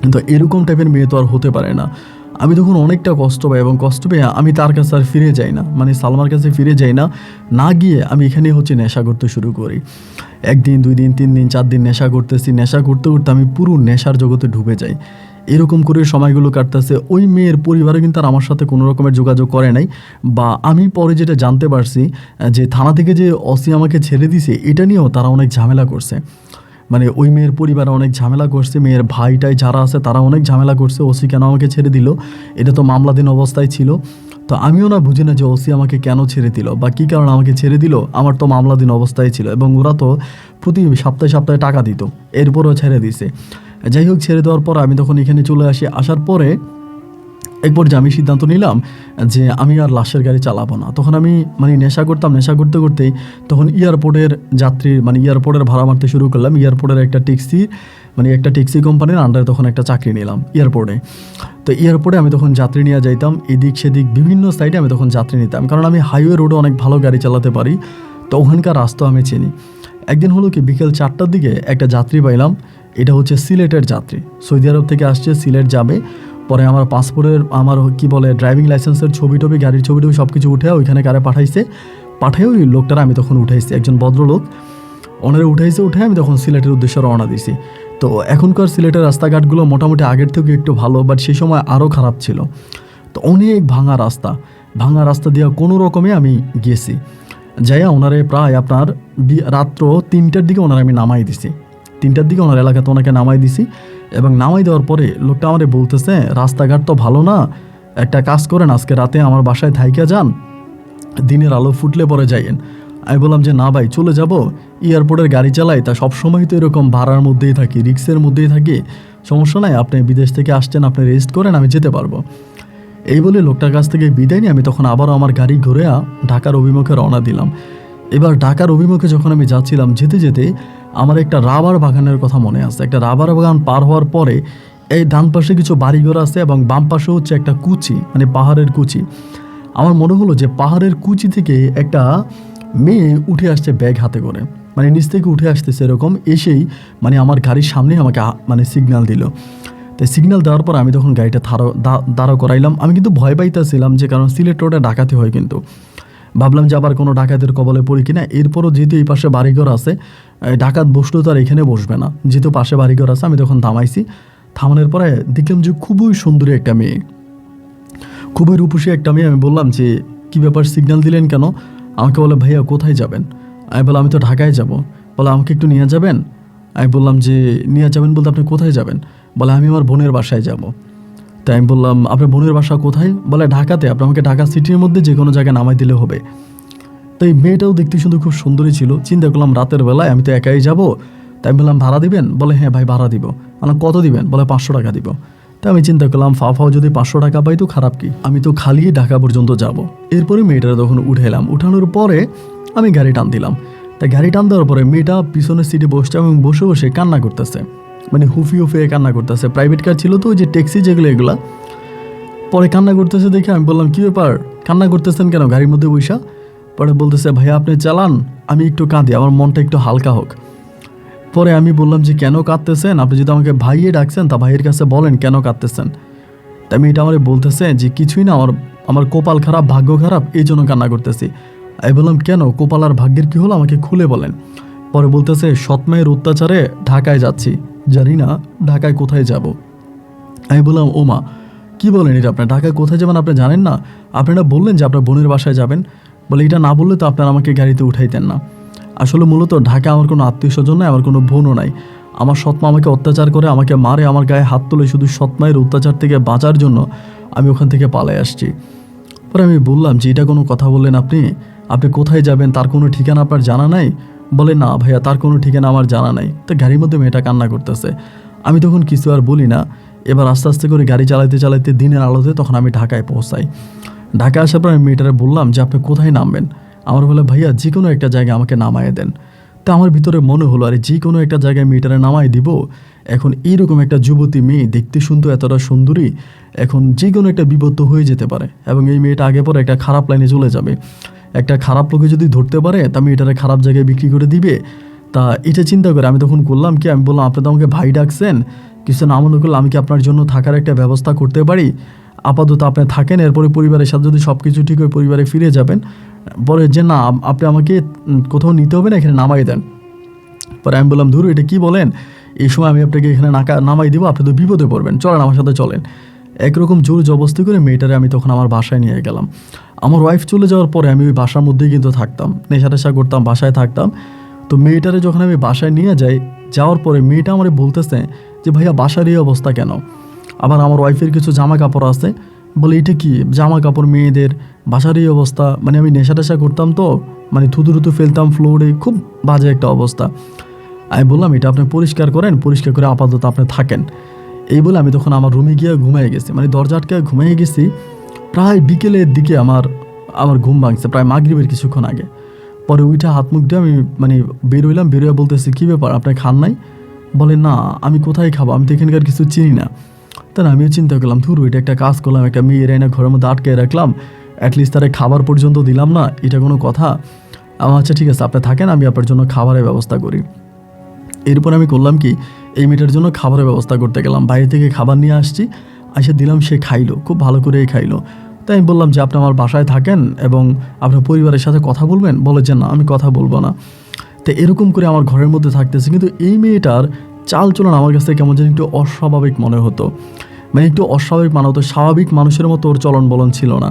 কিন্তু এরকম টাইপের মেয়ে তো আর হতে পারে না। আমি তখন অনেকটা কষ্ট পাই এবং কষ্ট পেয়ে আমি তার কাছে আর ফিরে যাই না, মানে সালমার কাছে ফিরে যাই না। না গিয়ে আমি এখানে হচ্ছে নেশা করতে শুরু করি। 1 দিন 2 দিন 3 দিন 4 দিন নেশা করতেছি। নেশা করতে করতে আমি পুরো নেশার জগতে ঢুকে যাই। এরকম করে সময়গুলো কাটতেছে। ওই মেয়ের পরিবারে কিন্তু আর আমার সাথে কোনো রকমের যোগাযোগ করে নাই। বা আমি পরে যেটা জানতে পারছি যে থানা থেকে যে ওসি আমাকে ছেড়ে দিছে, এটা নিয়েও তারা অনেক ঝামেলা করছে। মানে ওই মেয়ের পরিবারে অনেক ঝামেলা করছে, মেয়ের ভাইটাই যারা আছে তারা অনেক ঝামেলা করছে। ওসি কেন আমাকে ছেড়ে দিল, এটা তো মামলাধীন অবস্থায় ছিল। তো আমিও না বুঝি না যে ওসি আমাকে কেন ছেড়ে দিল বা কী কারণে আমাকে ছেড়ে দিল। আমার তো মামলাধীন অবস্থায় ছিল এবং ওরা তো প্রতি সপ্তাহে সপ্তাহে টাকা দিত, এরপরও ছেড়ে দিছে। যাই হোক, ছেড়ে দেওয়ার পর আমি তখন এখানে চলে আসি। আসার পরে একবার যে আমি সিদ্ধান্ত নিলাম যে আমি আর লাশের গাড়ি চালাবো না। তখন আমি মানে নেশা করতাম, নেশা করতে করতেই তখন এয়ারপোর্টের যাত্রীর, মানে এয়ারপোর্টের ভাড়া মারতে শুরু করলাম। এয়ারপোর্টের একটা ট্যাক্সি, মানে একটা ট্যাক্সি কোম্পানির আন্ডারে তখন একটা চাকরি নিলাম এয়ারপোর্টে। তো এয়ারপোর্টে আমি তখন যাত্রী নিয়ে যাইতাম, এদিক সেদিক বিভিন্ন সাইডে আমি তখন যাত্রী নিতাম, কারণ আমি হাইওয়ে রোডে অনেক ভালো গাড়ি চালাতে পারি। তো ওখানকার রাস্তা আমি চিনি। একদিন হলো কি, বিকেল 4টার দিকে একটা যাত্রী পাইলাম। এটা হচ্ছে সিলেটের যাত্রী, সৌদি আরব থেকে আসছে, সিলেট যাবে। পরে আমার পাসপোর্টের, আমার কি বলে ড্রাইভিং লাইসেন্সের ছবি টবি, গাড়ির ছবি টবি সব কিছু উঠে ওইখানে কারে পাঠাইছে। পাঠিয়ে ওই লোকটারা আমি তখন উঠাইছি, একজন ভদ্রলোক ওনারে উঠাইছে। উঠে আমি তখন সিলেটের উদ্দেশ্যে রওনা দিছি। তো এখনকার সিলেটের রাস্তাঘাটগুলো মোটামুটি আগের থেকে একটু ভালো, বাট সেই সময় আরও খারাপ ছিল। তো অনেক ভাঙা রাস্তা দিয়ে কোনো রকমে আমি গেছি। যাইয়া ওনারে প্রায় আপনার রাত্র 3টার দিকে ওনারে আমি নামাই দিছি। 3টার দিকে ওনার এলাকাতে ওনাকে নামাই দিছি। এবং নামাই দেওয়ার পরে লোকটা আমারে বলতেছে, রাস্তাঘাট তো ভালো না, একটা কাজ করেন, আজকে রাতে আমার বাসায় থাইকা যান, দিনের আলো ফুটলে পরে যাইয়েন। আমি বললাম যে না ভাই, চলে যাব, এয়ারপোর্টের গাড়ি চালাই, তা সবসময় তো এরকম ভাড়ার মধ্যেই থাকি, রিক্সের মধ্যেই থাকি, সমস্যা নাই, আপনি বিদেশ থেকে আসছেন, আপনি রেস্ট করেন, আমি যেতে পারবো। এই বলে লোকটার কাছ থেকে বিদায় নিয়ে আমি তখন আবারও আমার গাড়ি ঘুরে ঢাকার অভিমুখে রওনা দিলাম। এবার ঢাকার অভিমুখে যখন আমি যাচ্ছিলাম, যেতে যেতে আমার একটা রাবার বাগানের কথা মনে আছে। একটা রাবার বাগান পার হওয়ার পরে এই ডান পাশে কিছু বাড়িঘর আছে এবং বাম পাশে হচ্ছে একটা কুচি, মানে পাহাড়ের কুচি। আমার মনে হলো যে পাহাড়ের কুচি থেকে একটা মেয়ে উঠে আসছে ব্যাগ হাতে করে, মানে নিচ থেকে উঠে আসতেছে এরকম, এসেই মানে আমার গাড়ির সামনে আমাকে মানে সিগন্যাল দিল। তাই সিগন্যাল দেওয়ার পর আমি তখন গাড়িটা দাঁড়া করাইলাম। আমি কিন্তু ভয় পাইতেছিলাম, যে কারণ সিলেট রোডে ডাকাতি হয়, কিন্তু ভাবলাম যে আবার কোনো ডাকাতের কবলে পড়ি কিনা। এরপরও যেহেতু এই পাশে বাড়িঘর আছে, ডাকাত বসলেও তো আর এখানে বসবে না, যেহেতু পাশে বাড়িঘর আছে। আমি তখন থামাইছি। থামানোর পরে দেখলাম যে খুবই সুন্দরী একটা মেয়ে, খুবই রূপসী একটা মেয়ে। আমি বললাম যে কী ব্যাপার, সিগন্যাল দিলেন কেন? আমাকে বলে ভাইয়া কোথায় যাবেন? আমি বললাম আমি তো ঢাকায় যাব। বলে আমাকে একটু নিয়ে যাবেন? আমি বললাম যে নিয়ে যাবেন বলতে আপনি কোথায় যাবেন? বলে আমি আমার বোনের বাসায় যাব। তাই আমি বললাম আপনার বোনের বাসা কোথায়? বলে ঢাকাতে, আপনি আমাকে ঢাকা সিটির মধ্যে যে কোনো জায়গায় নামাই দিলে হবে। তো এই মেয়েটাও দেখতে শুধু খুব সুন্দরী ছিল। চিন্তা করলাম রাতের বেলায় আমি তো একাই যাব, তাই আমি বললাম ভাড়া দিবেন? বলে হ্যাঁ ভাই ভাড়া দিব। বললাম কত দিবেন? বলে 500 টাকা দিব। তাই আমি চিন্তা করলাম ফাও যদি 500 টাকা পাই তো খারাপ কি, আমি তো খালি ঢাকা পর্যন্ত যাব। এরপরে মেয়েটারা তখন উঠাইলাম, উঠানোর পরে আমি গাড়ি টান দিলাম। তাই গাড়ি টান দেওয়ার পরে মেয়েটা পিছনের সিটে বসছে এবং বসে বসে কান্না করতেছে, মানে হুফিয়ে কান্না করতেছে। প্রাইভেট কার ছিল তো, ওই যে ট্যাক্সি যেগুলো এগুলা। পরে কান্না করতেছে দেখে আমি বললাম কী ব্যাপার, কান্না করতেছেন কেন গাড়ির মধ্যে বৈশা? পরে বলতেছে ভাইয়া আপনি চালান, আমি একটু কাঁদি, আমার মনটা একটু হালকা হোক। পরে আমি বললাম যে কেন কাঁদতেছেন? আপনি যদি আমাকে ভাইয়ে ডাকছেন তা ভাইয়ের কাছে বলেন কেন কাঁদতেছেন। তাই মেয়েটা আমার বলতেছে যে কিছুই না, আমার কপাল খারাপ, ভাগ্য খারাপ, এই জন্য কান্না করতেছি। আমি বললাম কেন, কপাল আর ভাগ্যের কী হলো আমাকে খুলে বলেন। পরে বলতেছে সৎমায়ের অত্যাচারে ঢাকায় যাচ্ছি, জানি না ঢাকায় কোথায় যাব। আমি বললাম ও মা কী বলেন এটা, আপনার ঢাকায় কোথায় যাবেন আপনি জানেন না? আপনারা বললেন যে আপনার বোনের বাসায় যাবেন। বলে এটা না বললে তো আপনারা আমাকে গাড়িতে উঠাইতেন না। আসলে মূলত ঢাকা আমার কোনো আত্মীয় স্বজন নাই, আমার কোনো বোনও নাই। আমার সৎমা আমাকে অত্যাচার করে, আমাকে মারে, আমার গায়ে হাত তোলে, শুধু সৎমায়ের অত্যাচার থেকে বাঁচার জন্য আমি ওখান থেকে পালাই আসছি। পরে আমি বললাম যে এটা কোনো কথা বললেন আপনি? আপনি কোথায় যাবেন তার কোনো ঠিকানা আপনার জানা নাই? বলে না ভাইয়া তার কোনো ঠিকানা আমার জানা নাই। তো গাড়ির মধ্যে মেয়েটা কান্না করতেছে। আমি তখন কিছু আর বলি না। এবার আস্তে আস্তে করে গাড়ি চালাইতে চালাইতে দিনের আলোতে তখন আমি ঢাকায় পৌঁছাই। ঢাকায় আসার পর আমি মেয়েটারে বললাম যে আপনি কোথায় নামবেন? আমার বলে ভাইয়া যে কোনো একটা জায়গায় আমাকে নামায় দেন। তা আমার ভিতরে মনে হলো আরে যে কোনো একটা জায়গায় মেয়েটারে নামাই দিব। এখন এইরকম একটা যুবতী মেয়ে, দেখতে শুনতে এতটা সুন্দরী, এখন যে কোনো একটা বিপদ তো হয়ে যেতে পারে এবং এই মেয়েটা আগে পরে একটা খারাপ লাইনে চলে যাবে। একটা খারাপ লোকে যদি ধরতে পারে তা মেয়েটারে খারাপ জায়গায় বিক্রি করে দিবে। তা এটা চিন্তা করে আমি তখন করলাম কি, আমি বললাম আপনি তো আমাকে ভাই ডাকছেন, কিছু না মনে করলে আমি কি আপনার জন্য থাকার একটা ব্যবস্থা করতে পারি? আপাতত আপনি থাকেন, এরপরে পরিবারের সাথে যদি সব কিছু ঠিক হয় পরিবারে ফিরে যাবেন। পরে যে না আপনি আমাকে কোথাও নিতে হবে না, এখানে নামাই দেন। পরে আমি বললাম ধুর এটা কি বলেন, এই সময় আমি আপনাকে এখানে নামাই দিব, আপনি তো বিপদে পড়বেন, চলেন আমার সাথে চলেন। একরকম জোর জবস্তি করে মেয়েটারে আমি তখন আমার বাসায় নিয়ে গেলাম। আমার ওয়াইফ চলে যাওয়ার পরে আমি ওই বাসার মধ্যেই কিন্তু থাকতাম, নেশা টেশা করতাম, বাসায় থাকতাম। তো মেয়েটারে যখন আমি বাসায় নিয়ে যাই, যাওয়ার পরে মেয়েটা আমার বলতেছে যে ভাইয়া বাসার এই অবস্থা কেন? আবার আমার ওয়াইফের কিছু জামা কাপড় আছে, বলে এটা কি জামা কাপড় মেয়েদের, বাসার এই অবস্থা? মানে আমি নেশা টেশা করতাম তো, মানে থুতু ফেলতাম ফ্লোরে, খুব বাজে একটা অবস্থা। আমি বললাম এটা আপনি পরিষ্কার করেন, পরিষ্কার করে আপাতত আপনি থাকেন। এই বলে আমি তখন আমার রুমে গিয়ে ঘুমিয়ে গেছি, মানে দরজা আটকে ঘুমিয়ে গেছি। প্রায় বিকেলের দিকে আমার ঘুম ভাঙছে, প্রায় মাগরিবের কিছুক্ষণ আগে। পরে উঠে হাত মুখ দিয়ে আমি মানে বের হইলাম, বেরোয় বলতেছি কী ব্যাপার আপনার খান নাই? বলে না আমি কোথায় খাবো, আমি তো এখানকার কিছু চিনি না। তাই আমিও চিন্তা করলাম ধুর এটা একটা কাজ করলাম, একটা মেয়ের এনে ঘরের মধ্যে আটকে রাখলাম, অ্যাটলিস্ট তারা খাবার পর্যন্ত দিলাম না, এটা কোনো কথা? আমার আচ্ছা ঠিক আছে আপনি থাকেন, আমি আপনার জন্য খাবারের ব্যবস্থা করি। এরপর আমি করলাম কি, এই মেয়েটার জন্য খাবারের ব্যবস্থা করতে গেলাম, বাইরে থেকে খাবার নিয়ে আসছি, এসে দিলাম, সে খাইলো, খুব ভালো করেই খাইলো। তাই আমি বললাম যে আপনি আমার বাসায় থাকেন এবং আপনার পরিবারের সাথে কথা বলবেন। বলে যে না আমি কথা বলবো না। তো এরকম করে আমার ঘরের মধ্যে থাকতেছে, কিন্তু এই মেয়েটার চাল চলন আমার কাছে কেমন যেন একটু অস্বাভাবিক মনে হতো, মানে একটু অস্বাভাবিক মনে হতো, স্বাভাবিক মানুষের মতো ওর চলন বলন ছিল না।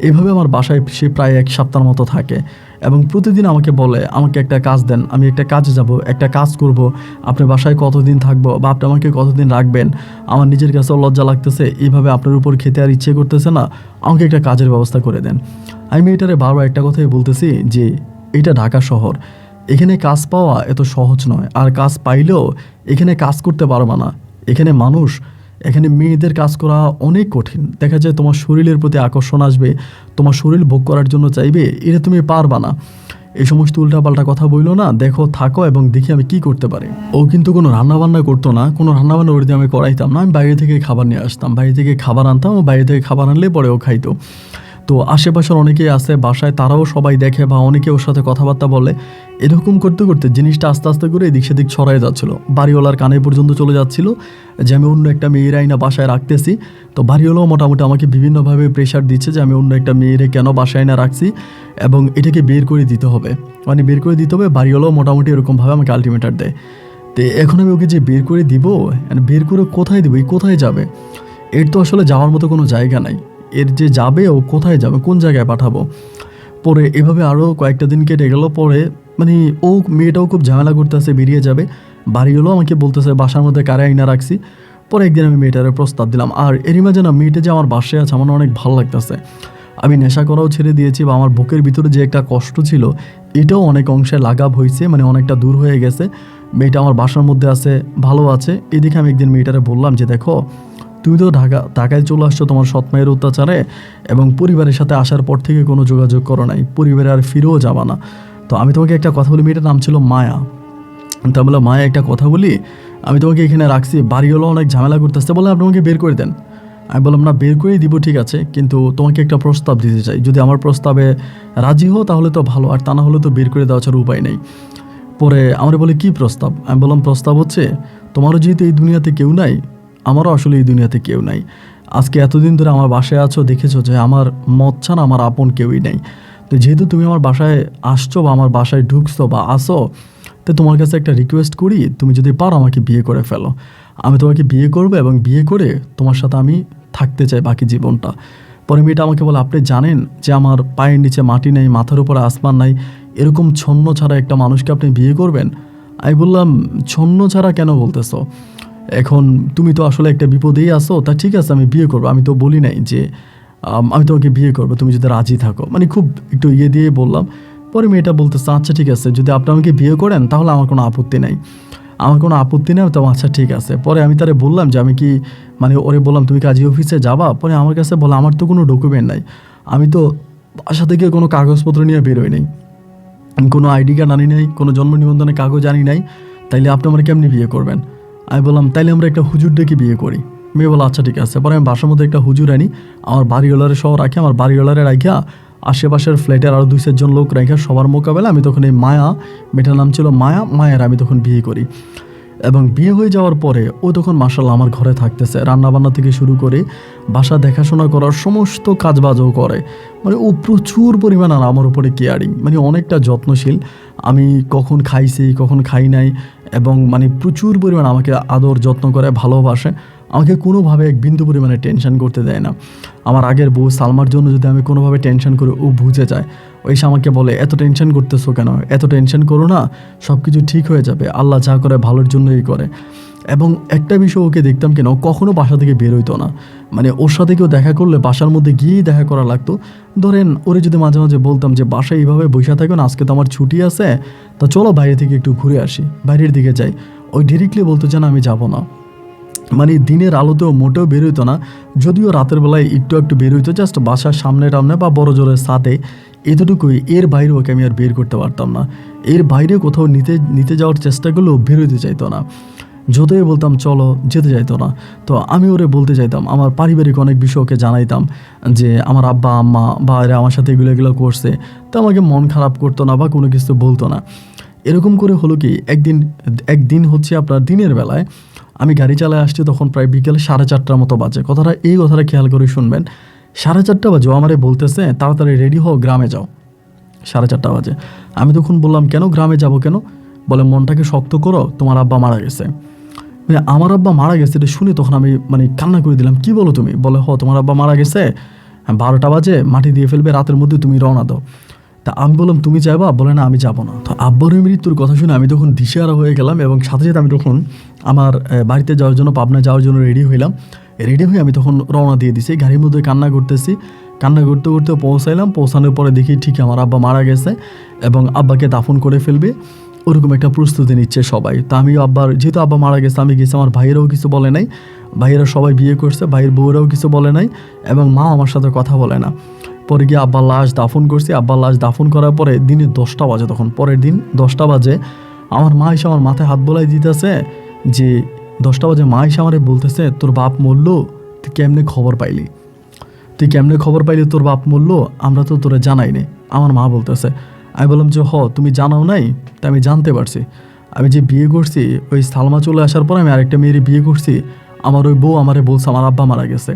এইভাবে আমার বাসায় সে প্রায় 1 সপ্তাহের মতো থাকে এবং প্রতিদিন আমাকে বলে আমাকে একটা কাজ দেন, আমি একটা কাজে যাব, একটা কাজ করব, আপনার বাসায় কতদিন থাকবো বা আপনি আমাকে কতদিন রাখবেন, আমার নিজের কাছেও লজ্জা লাগতেছে, এইভাবে আপনার উপর খেতে আর ইচ্ছে করতেছে না, আমাকে একটা কাজের ব্যবস্থা করে দেন। আমি এটারে বারবার একটা কথাই বলতেছি যে এটা ঢাকা শহর, এখানে কাজ পাওয়া এত সহজ নয়, আর কাজ পাইলেও এখানে কাজ করতে পারবা না। এখানে মানুষ, এখানে মেয়েদের কাজ করা অনেক কঠিন। দেখা যায় তোমার শরীরের প্রতি আকর্ষণ আসবে, তোমার শরীর ভোগ করার জন্য চাইবে, এটা তুমি পারবা না। এই সমস্ত উল্টাপাল্টা কথা বইলো না, দেখো থাকো এবং দেখি আমি কি করতে পারি। ও কিন্তু কোনো রান্নাবান্না করতো না, কোনো রান্নাবান্না ওর দিয়ে আমি করাইতাম না, আমি বাইরে থেকে খাবার নিয়ে আসতাম, বাইরে থেকে খাবার আনতাম, ও বাইরে থেকে খাবার আনলে পরে ও খাইতো। তো আশেপাশের অনেকেই আছে বাসায়, তারাও সবাই দেখে বা অনেকে ওর সাথে কথাবার্তা বলে। এরকম করতে করতে জিনিসটা আস্তে আস্তে করে এদিক সেদিক ছড়াই যাচ্ছিলো, বাড়িওয়ালার কানে পর্যন্ত চলে যাচ্ছিল যে আমি অন্য একটা মেয়ের আইনা বাসায় রাখতেছি। তো বাড়িওয়ালাও মোটামুটি আমাকে বিভিন্নভাবে প্রেশার দিচ্ছে যে আমি অন্য একটা মেয়েরে কেন বাসায় না রাখছি এবং এটাকে বের করে দিতে হবে, মানে বের করে দিতে হবে। বাড়িওয়ালাও মোটামুটি এরকমভাবে আমাকে আলটিমেটার দেয়। তো এখন আমি ওকে যে বের করে দিব, বের করে কোথায় দিব, কোথায় যাবে? এর তো আসলে যাওয়ার মতো কোনো জায়গা নাই, এর যে যাবে ও কোথায় যাবে, কোন জায়গায় পাঠাবো? পরে এভাবে আরও কয়েকটা দিন কেটে গেল। পরে মানে ও মেয়েটাও খুব ঝামেলা করতেছে, বেরিয়ে যাবে। বাড়ি হলো আমাকে বলতেছে বাসার মধ্যে কারে আইনা রাখছি। পরে একদিন আমি মেয়েটারে প্রস্তাব দিলাম, আর এরই মাঝে না মেয়েটা যে আমার বাসায় আছে আমার না অনেক ভালো লাগতেছে। আমি নেশা করাও ছেড়ে দিয়েছি, বা আমার বুকের ভিতরে যে একটা কষ্ট ছিল এটাও অনেক অংশে লাঘব হয়েছে, মানে অনেকটা দূর হয়ে গেছে। মেয়েটা আমার বাসার মধ্যে আছে, ভালো আছে। এদিকে আমি একদিন মেয়েটারে বললাম যে দেখো, তুমি তো ঢাকায় চলে আসছো তোমার সৎ মায়ের অত্যাচারে, এবং পরিবারের সাথে আসার পর থেকে কোনো যোগাযোগ করো নাই, পরিবারে আর ফিরেও যাবা না। তো আমি তোমাকে একটা কথা বলি, মেয়েটার নাম ছিল মায়া। তা বলে মায়া একটা কথা বলি, আমি তোমাকে এখানে রাখছি, বাড়ি হলো অনেক ঝামেলা করতেছে, বলে আপনি আমাকে বের করে দেন। আমি বললাম না, বের করেই দিব ঠিক আছে, কিন্তু তোমাকে একটা প্রস্তাব দিতে চাই, যদি আমার প্রস্তাবে রাজি হও তাহলে তো ভালো, আর তা না হলে তো বের করে দেওয়া ছাড়া উপায় নেই। পরে আমার বলে কি প্রস্তাব? আমি বললাম প্রস্তাব হচ্ছে, তোমারও যেহেতু এই দুনিয়াতে কেউ নাই, আমারও আসলে এই দুনিয়াতে কেউ নাই। আজকে এতদিন ধরে আমার বাসায় আছো, দেখেছো যে আমার মত ছাড়া আমার আপন কেউই নেই। তো যেহেতু তুমি আমার বাসায় আসছো বা আমার বাসায় ঢুকছো বা আসো, তো তোমার কাছে একটা রিকোয়েস্ট করি, তুমি যদি পারো আমাকে বিয়ে করে ফেলো। আমি তোমাকে বিয়ে করবো, এবং বিয়ে করে তোমার সাথে আমি থাকতে চাই বাকি জীবনটা। পরে মেয়েটা আমাকে বলে, আপনি জানেন যে আমার পায়ের নিচে মাটি নেই, মাথার উপরে আসমান নাই, এরকম ছন্ন ছাড়া একটা মানুষকে আপনি বিয়ে করবেন? আমি বললাম, ছন্ন ছাড়া কেন বলতেছো? এখন তুমি তো আসলে একটা বিপদেই আসো, তা ঠিক আছে আমি বিয়ে করবো, আমি তো বলি নাই যে আমি তোমাকে বিয়ে করবো, তুমি যদি রাজি থাকো, মানে খুব একটু ইয়ে দিয়ে বললাম। পরে মেয়েটা বলতেছে, আচ্ছা ঠিক আছে, যদি আপনি আমাকে বিয়ে করেন তাহলে আমার কোনো আপত্তি নাই, আমার কোনো আপত্তি নেই। তো আচ্ছা ঠিক আছে। পরে আমি তারে বললাম যে আমি কি, মানে ওরে বললাম তুমি কাজী অফিসে যাবা? পরে আমার কাছে বলে, আমার তো কোনো ডকুমেন্ট নাই, আমি তো বাসা থেকে কোনো কাগজপত্র নিয়ে বেরোই নাই, কোনো আইডি কার্ড আনি নাই, কোনো জন্ম নিবন্ধনের কাগজ আনি নাই, তাইলে আপনি আমার কেমনি বিয়ে করবেন? আমি বললাম, তাইলে আমরা একটা হুজুর ডেকে বিয়ে করি। মেয়ে বলো আচ্ছা ঠিক আছে। পরে আমি বাসার মধ্যে একটা হুজুর আনি, আমার বাড়িওয়ালারে সহ রাখি, আমার বাড়িওয়ালারে রাখিয়া আশেপাশের ফ্ল্যাটের আরও 2-4 লোক রাখা, সবার মোকাবেলা আমি তখন এই মায়া, মেয়েটার নাম ছিল মায়া, মায়ের আমি তখন বিয়ে করি। এবং বিয়ে হয়ে যাওয়ার পরে ও তখন মাশাআল্লাহ আমার ঘরে থাকতেছে, রান্নাবান্না থেকে শুরু করে বাসা দেখাশোনা করার সমস্ত কাজবাজও করে। মানে ও প্রচুর পরিমাণ আর আমার উপরে কেয়ারিং, মানে অনেকটা যত্নশীল। আমি কখন খাইছি কখন খাই নাই, এবং মানে প্রচুর পরিমাণ আমাকে আদর যত্ন করে, ভালোবাসে। আমাকে কোনোভাবে এক বিন্দু পরিমাণে টেনশন করতে দেয় না। আমার আগের বউ সালমার জন্য যদি আমি কোনোভাবে টেনশন করি, ও বুঝে যায়। ওই সে আমাকে বলে, এত টেনশন করতেছো কেন, এত টেনশন করো না, সব কিছু ঠিক হয়ে যাবে, আল্লাহ যা করে ভালোর জন্যই করে। এবং একটা বিষয় ওকে দেখতাম কেন, কখনো বাসা থেকে বের হইতো না, মানে ওর সাথে কেউ দেখা করলে বাসার মধ্যে গিয়েই দেখা করা লাগতো। ধরেন ওরে যদি মাঝে মাঝে বলতাম যে বাসায় এইভাবে বসে থাকো না, আজকে তো আমার ছুটি আছে, তা চলো বাইরে থেকে একটু ঘুরে আসি, বাইরের দিকে যাই, ওই ডিরেক্টলি বলতো যে না আমি যাবো না। মানে দিনের আলোতেও মোটেও বেরোইতো না, যদিও রাতের বেলায় একটু একটু বেরোইতো, জাস্ট বাসার সামনে টামনে বা বড় জোরের সাথে, এতটুকুই। এর বাইরে ওকে আমি আর বের করতে পারতাম না। এর বাইরে কোথাও নিতে যাওয়ার চেষ্টা করলেও বেরোতে চাইতো না, যতই বলতাম চলো যেতে চাইতো না। তো আমি ওরে বলতে চাইতাম, আমার পারিবারিক অনেক বিষয় ওকে জানাইতাম, যে আমার আব্বা আম্মা বা এরা আমার সাথে এগুলো করছে, তো আমাকে মন খারাপ করতো না বা কোনো কিছু বলতো না। এরকম করে হলো কি, একদিন হচ্ছে আপনার দিনের বেলায় আমি গাড়ি চালায় আসছি, তখন প্রায় বিকেলে 4:30টার মতো বাজে। এই কথাটা খেয়াল করে শুনবেন, 4:30 বাজে ও আমারে বলতেছে তাড়াতাড়ি রেডি হও, গ্রামে যাও। 4:30 বাজে। আমি তখন বললাম, কেন গ্রামে যাব কেন? বলে, মনটাকে শক্ত করো, তোমার আব্বা মারা গেছে। মানে আমার আব্বা মারা গেছে এটা শুনে তখন আমি মানে কান্না করে দিলাম, কি বলো তুমি? বলে, তোমার আব্বা মারা গেছে, 12টা বাজে, মাটি দিয়ে ফেলবে, রাতের মধ্যে তুমি রওনা দাও। তা আমি বললাম, তুমি যাবা? বলে, না আমি যাবো না। তো আব্বার ওই মৃত্যুর কথা শুনে আমি তখন দিশেহারা হয়ে গেলাম, এবং সাথে সাথে আমি তখন আমার বাড়িতে যাওয়ার জন্য, পাবনা যাওয়ার জন্য রেডি হইলাম। রেডি হয়ে আমি তখন রওনা দিয়ে দিছি, গাড়ির মধ্যে কান্না করতেছি। কান্না করতে করতে পৌঁছানোর পরে দেখি ঠিক আমার আব্বা মারা গেছে, এবং আব্বাকে দাফন করে ফেলবে, ওরকম একটা প্রস্তুতি নিচ্ছে সবাই। তা আমি যেহেতু আব্বা মারা গেছে, আমি গেছি, আমার ভাইয়েরাও কিছু বলে নাই, ভাইয়েরা সবাই বিয়ে করছে, ভাইয়ের বউরাও কিছু বলে নাই, এবং মা আমার সাথে কথা বলে না। পরে গিয়ে আব্বার লাশ দাফন করছি। আব্বার লাশ দাফন করার পরে দিনে 10টা বাজে, তখন পরের দিন 10টা বাজে আমার মা এসে আমার মাথায় হাত বোলাই দিতেছে, যে 10টা বাজে মা এসে আমারে বলতেছে, তোর বাপ মরলো, তুই কেমনে খবর পাইলি? তোর বাপ মরলো, আমরা তো তোরা জানাইনি। আমার মা বলতেছে। আমি বললাম যে তুমি জানাও নাই, তা আমি জানতে পারছি। আমি যে বিয়ে করছি, ওই সালমা চলে আসার পর আমি আরেকটা মেয়ের বিয়ে করছি, আমার ওই বউ আমারে বলছে আমার আব্বা মারা গেছে।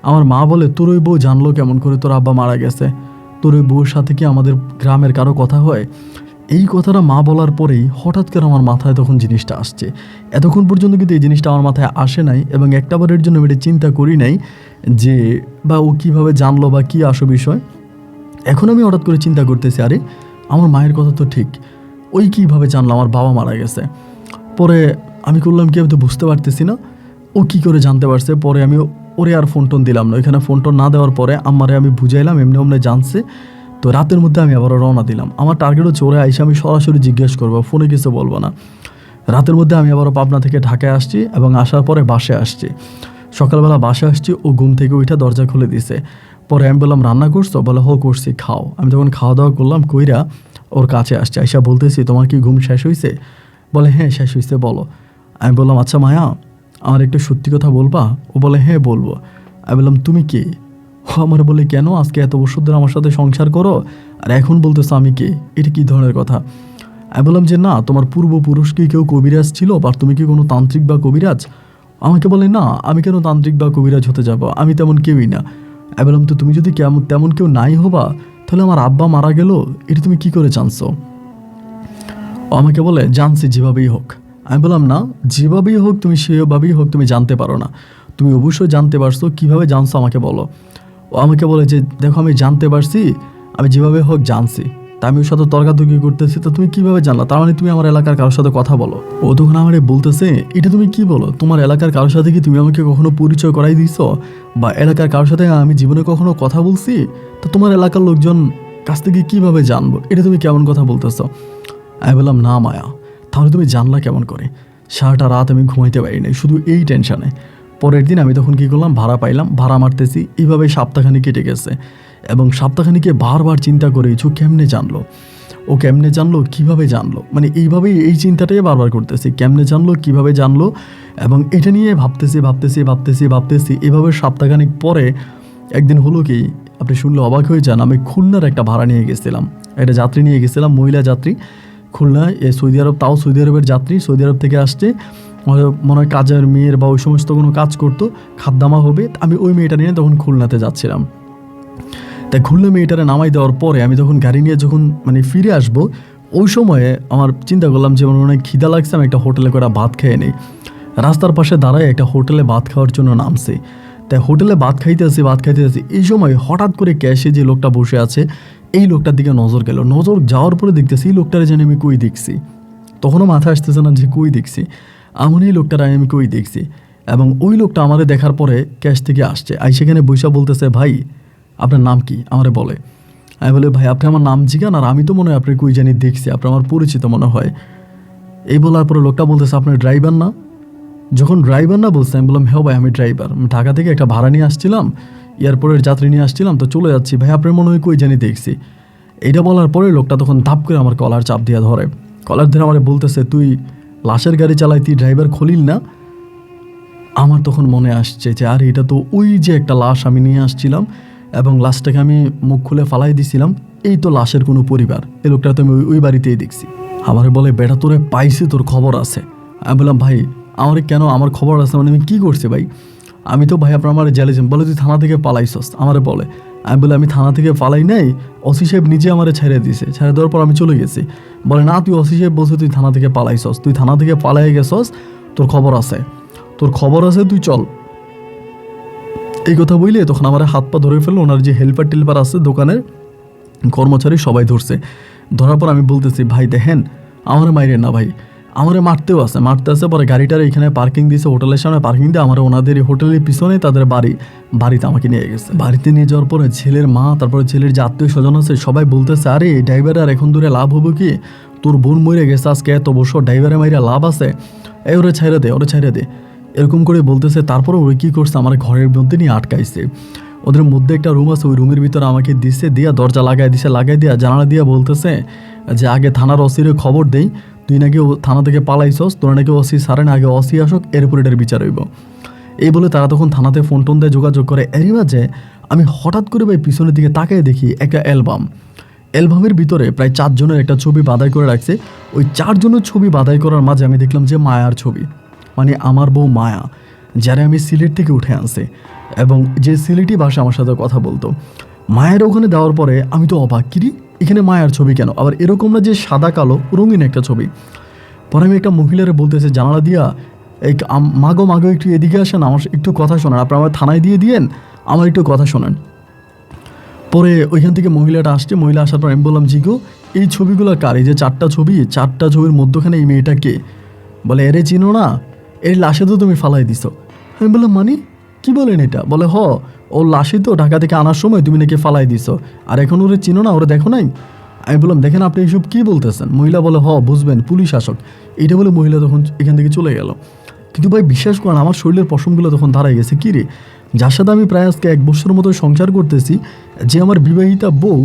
আমার মা বলে, তোর ওই বউ জানলো কেমন করে তোর আব্বা মারা গেছে? তোর ওই বউর সাথে কি আমাদের গ্রামের কারো কথা হয়? এই কথাটা মা বলার পরেই হঠাৎ করে আমার মাথায় তখন জিনিসটা আসছে। এতক্ষণ পর্যন্ত কিন্তু এই জিনিসটা আমার মাথায় আসে নাই, এবং একটা বারের জন্য আমি এটা চিন্তা করি নাই যে বা ও কীভাবে জানলো বা কী আসো বিষয়। এখন আমি হঠাৎ করে চিন্তা করতেছি, আরে আমার মায়ের কথা তো ঠিক, ওই কীভাবে জানলো আমার বাবা মারা গেছে। পরে আমি করলাম কি, আমি তো বুঝতে পারতেছি না ও কী করে জানতে পারছে। পরে আমি ওরে আর ফোন টোন দিলাম না, ওইখানে ফোন টোন না দেওয়ার পরে আমারে আমি বুঝাইলাম, এমনি অমনে জানছে। তো রাতের মধ্যে আমি আবারও রওনা দিলাম। আমার টার্গেট হচ্ছে ওরে আইসে আমি সরাসরি জিজ্ঞেস করবো, ফোনে কিছু বলবো না। রাতের মধ্যে আমি আবারও পাবনা থেকে ঢাকায় আসছি এবং আসার পরে বাসে আসছি। সকালবেলা বাসে আসছি, ও ঘুম থেকে উঠে দরজা খুলে দিছে। পরে আমি বললাম রান্না করছো? বলে হো করছি, খাও। আমি তখন খাওয়া দাওয়া করলাম, কইরা ওর কাছে আসছি। আইসা বলতেছি, তোমার কি ঘুম শেষ হয়েছে? বলে হ্যাঁ শেষ হয়েছে, বলো। আমি বললাম আচ্ছা মায়া, আমার একটু সত্যি কথা বলবা? ও বলে হ্যাঁ বলবো। আমি বললাম তুমি কে? ও আমার বলে কেন, আজকে এত বছর ধরে আমার সাথে সংসার করো আর এখন বলতেছো আমি কে? এটা কী ধরনের কথা? আমি বললাম যে না, তোমার পূর্বপুরুষ কি কেউ কবিরাজ ছিল, বা তুমি কি কোনো তান্ত্রিক বা কবিরাজ? আমাকে বলে না, আমি কেন তান্ত্রিক বা কবিরাজ হতে যাব, আমি তেমন কেউই না। আমি বললাম তো তুমি যদি তেমন কেউ নাই হবা, তাহলে আমার আব্বা মারা গেল, এটা তুমি কি করে জানছো? ও আমাকে বলে জানছি যেভাবেই হোক। আমি বললাম না, যেভাবেই হোক তুমি সেভাবেই হোক তুমি জানতে পারো না, তুমি অবশ্যই জানতে পারছো, কিভাবে জানছো আমাকে বলো। ও আমাকে বলে যে দেখো আমি জানতে পারছি, আমি যেভাবে হোক জানছি। তা আমি ওর সাথে তর্কাতর্কি করতেছি, তো তুমি কিভাবে জানলা? তার মানে তুমি আমার এলাকার কারোর সাথে কথা বলো। ও তখন আমার বলতেছে, এটা তুমি কি বলো? তোমার এলাকার কারোর সাথে কি তুমি আমাকে কখনো পরিচয় করাই দিছো, বা এলাকার কারোর সাথে আমি জীবনে কখনো কথা বলছি? তো তোমার এলাকার লোকজন কাছ থেকে কিভাবে জানবো? এটা তুমি কেমন কথা বলতেছো? আমি বললাম না মায়া, তাহলে তুমি জানলা কেমন করে? সারাটা রাত আমি ঘুমাইতে পারি নাই শুধু এই টেনশানে। পরের দিন আমি তখন কী করলাম, ভাড়া পাইলাম, ভাড়া মারতেছি। এইভাবে সপ্তাহখানি কেটে গেছে এবং সপ্তাহখানিকে বারবার চিন্তা করেছি কেমনে জানলো, ও কেমনে জানলো, কিভাবে জানলো, মানে এইভাবেই এই চিন্তাটাই বারবার করতেছি, কেমনে জানলো, কিভাবে জানলো। এবং এটা নিয়ে ভাবতেছি। এভাবে সপ্তাহখানিক পরে একদিন হলো কি, আপনি শুনলে অবাক হয়ে যান, আমি খুলনার একটা ভাড়া নিয়ে গেছিলাম, একটা যাত্রী নিয়ে গেছিলাম, মহিলা যাত্রী, খুলনায় সৌদি আরব, তাও সৌদি আরবের যাত্রী, সৌদি আরব থেকে আসছে, মনে হয় কাজের মেয়ের বা ওই সমস্ত কোনো কাজ করতো, খাদ্দামা হবে। আমি ওই মেয়েটা নিয়ে তখন খুলনাতে যাচ্ছিলাম। তাই খুলনা মেয়েটারে নামাই দেওয়ার পরে আমি তখন গাড়ি নিয়ে যখন মানে ফিরে আসবো, ওই সময়ে আমার চিন্তা করলাম যে অনেক খিদা লাগছে, আমি একটা হোটেলে করে ভাত খেয়ে নিই। রাস্তার পাশে দাঁড়ায় একটা হোটেলে ভাত খাওয়ার জন্য নামছে। তাই হোটেলে ভাত খাইতে আসি, এই সময় হঠাৎ করে ক্যাশে যে লোকটা বসে আছে, এই লোকটার দিকে নজর গেল। নজর যাওয়ার পরে দেখতেছি এই লোকটারে জানি আমি কই দেখছি। তখনও মাথা আসতেছে না যে কই দেখছি, এমন এই লোকটারে আমি কই দেখছি। এবং ওই লোকটা আমারে দেখার পরে ক্যাশ থেকে আসছে, সেখানে বৈশা বলতেছে, ভাই আপনার নাম কি আমারে বলে। আমি বলে ভাই আপনি আমার নাম জিজ্ঞান, আর আমি তো মনে হয় আপনি কই জানি দেখছি, আপনার আমার পরিচিত মনে হয়। এই বলার পরে লোকটা বলতেছে আপনার ড্রাইভার না? যখন ড্রাইভার না বলছে, আমি বললাম হ্যাঁ ভাই আমি ড্রাইভার, আমি ঢাকা থেকে একটা ভাড়া নিয়ে আসছিলাম, এয়ারপোর্টের যাত্রী নিয়ে আসছিলাম, তো চলে যাচ্ছি। ভাই আপনার মনে হয় কই জানি দেখছি। এইটা বলার পরে লোকটা তখন ধাপ করে আমার কলার চাপ দিয়ে ধরে, কলার ধরে আমার বলতেছে, তুই লাশের গাড়ি চালাই, তুই ড্রাইভার খলিল না? আমার তখন মনে আসছে যে আর এটা তো ওই যে একটা লাশ আমি নিয়ে আসছিলাম এবং লাশটাকে আমি মুখ খুলে ফালাই দিছিলাম, এই তো লাশের কোনো পরিবার, এই লোকটা তো আমি ওই বাড়িতেই দেখছি। আমারে বলে বেটা তোরে পাইছি, তোর খবর আছে। আমি বললাম ভাই আমার কেন, আমার খবর আছে মানে আমি কী করছি ভাই? আমি তো ভাই আপনার আমার জেলে যাম। বলে তুই থানা থেকে পালাইছস আমারে বলে। আমি বলে আমি থানা থেকে পালাই নাই, ওসি সাহেব নিজে আমারে ছেড়ে দিয়েছে, ছেড়ে দেওয়ার পর আমি চলে গেছি। বলে না তুই ওসি সাহেব বলছে তুই থানা থেকে পালাইছস, তুই থানা থেকে পালাই গেছস, তোর খবর আছে, তুই চল। এই কথা বললে তখন আমার হাত পা ধরে ফেললো, ওনার যে হেল্পার টেল্পার আছে দোকানের কর্মচারী সবাই ধরছে। ধরার পর আমি বলতেছি ভাই দেখেন আমার মাইরে না ভাই, আমারে মারতে আছে। পরে গাড়িটার এখানে পার্কিং দিয়েছে, হোটেলের সামনে পার্কিং দিয়ে আমার ওনাদের হোটেলের পিছনে তাদের বাড়িতে আমাকে নিয়ে গেছে। বাড়িতে নিয়ে যাওয়ার পরে ছেলের মা, তারপরে ছেলের যে আত্মীয় স্বজন আছে সবাই বলতেছে, আরে ড্রাইভার আর এখন দূরে লাভ হবো কি, তোর বোন মরে গেছে আজকে এত বছর, ড্রাইভারে মাইরা লাভ আছে, ওরে ছাইড়ে দে এরকম করে বলতেছে। তারপরে ওরা কী করছে, আমার ঘরের মধ্যে নিয়ে আটকাইছে। ওদের মধ্যে একটা রুম আছে, ওই রুমের ভিতরে আমাকে দিয়া দরজা লাগাই দিয়া জানালা দিয়া বলতেছে যে আগে থানার ওসিরে খবর দেই, তুই নাকি থানা থেকে পালাইছস, তোরা নাকি ওসি সারে না, আগে ওসি আসুক এরপর এটার বিচার হইব। এই বলে তারা তখন থানা থেকে ফোন টোন দিয়ে যোগাযোগ করে। এরই মাঝে আমি হঠাৎ করে ভাই পিছনের দিকে তাকিয়ে দেখি একটা অ্যালবামের ভিতরে প্রায় 4 জনের একটা ছবি বাঁধাই করে রাখছে। ওই 4 জনের ছবি বাঁধাই করার মাঝে আমি দেখলাম যে মায়ার ছবি, মানে আমার বউ মায়া, যারা আমি সিলেট থেকে উঠে আনছে এবং যে সিলেটি ভাষা আমার সাথে কথা বলতো। মায়ের ওখানে দেওয়ার পরে আমি তো অবাক, কিরি এখানে মায়ার ছবি কেন, আবার এরকম না যে সাদা কালো রঙিন একটা ছবি। পরে আমি একটা মহিলারে বলতেছে জানালা দিয়া, এই মাগো একটু এদিকে আসেন, আমার একটু কথা শোনেন, আপনার আমার থানায় দিয়েন, আমার একটু কথা শোনেন। পরে ওইখান থেকে মহিলাটা আসছে, মহিলা আসার পর আমি বললাম, জিগো এই ছবিগুলো কার? এই যে চারটা ছবির মধ্যখানে এই মেয়েটা কে? বলে, এরে চিনো না? এর লাশে তো তুমি ফালাই দিছো। আমি বললাম, মানে কি বলেন এটা? বলে, ওর লাশে তো ঢাকা থেকে আনার সময় তুমি নাকি ফালাই দিছো, আর এখন ওরে চিনো না, ওরে দেখো নাই? আমি বললাম, দেখেন আপনি এইসব কী বলতেছেন? মহিলা বলে, বুঝবেন, পুলিশ আসক। এইটা বলে মহিলা তখন এখান থেকে চলে গেল। কিন্তু ভাই বিশ্বাস করেন, আমার শরীরের পশমগুলো তখন দাঁড়ায় গেছে। কী রে, যার সাথে আমি প্রায় আজকে 1 বছরের মতো সংসার করতেছি, যে আমার বিবাহিতা বউ,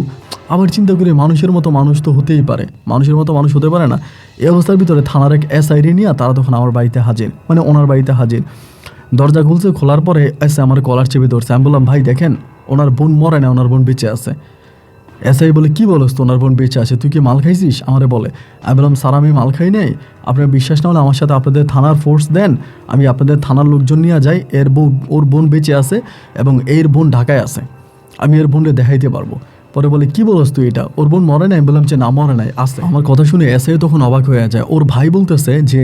আবার চিন্তা করে মানুষের মতো মানুষ তো হতেই পারে, মানুষের মতো মানুষ হতে পারে না? এই অবস্থার ভিতরে থানার এক SI নিয়ে তারা তখন আমার বাড়িতে হাজির, মানে ওনার বাড়িতে হাজির। দরজা খুলছে, খোলার পরে এসে আমার কলার চেপে ধরছে। আমি বললাম, ভাই দেখেন, ওনার বোন মরে না, ওনার বোন বেঁচে আছে। এসআই বলে, কি বলস তো, ওনার বোন বেঁচে আছে, তুই কি মাল খাইছিস? আমারে বলে। আমি বললাম, স্যার আমি মাল খাই নাই, আপনার বিশ্বাস না হলে আমার সাথে আপনাদের থানার ফোর্স দেন, আমি আপনাদের থানার লোকজন নিয়ে যাই, ওর বোন বেঁচে আছে এবং এর বোন ঢাকায় আছে, আমি এর বোনকে দেখাইতে পারবো। পরে বলে, কি বলস তুই এটা, ওর বোন মরে নাই? আমি বললাম যে না, মরে নাই, আছে। আমার কথা শুনে এসআই তখন অবাক হয়ে যায়। ওর ভাই বলতেছে যে,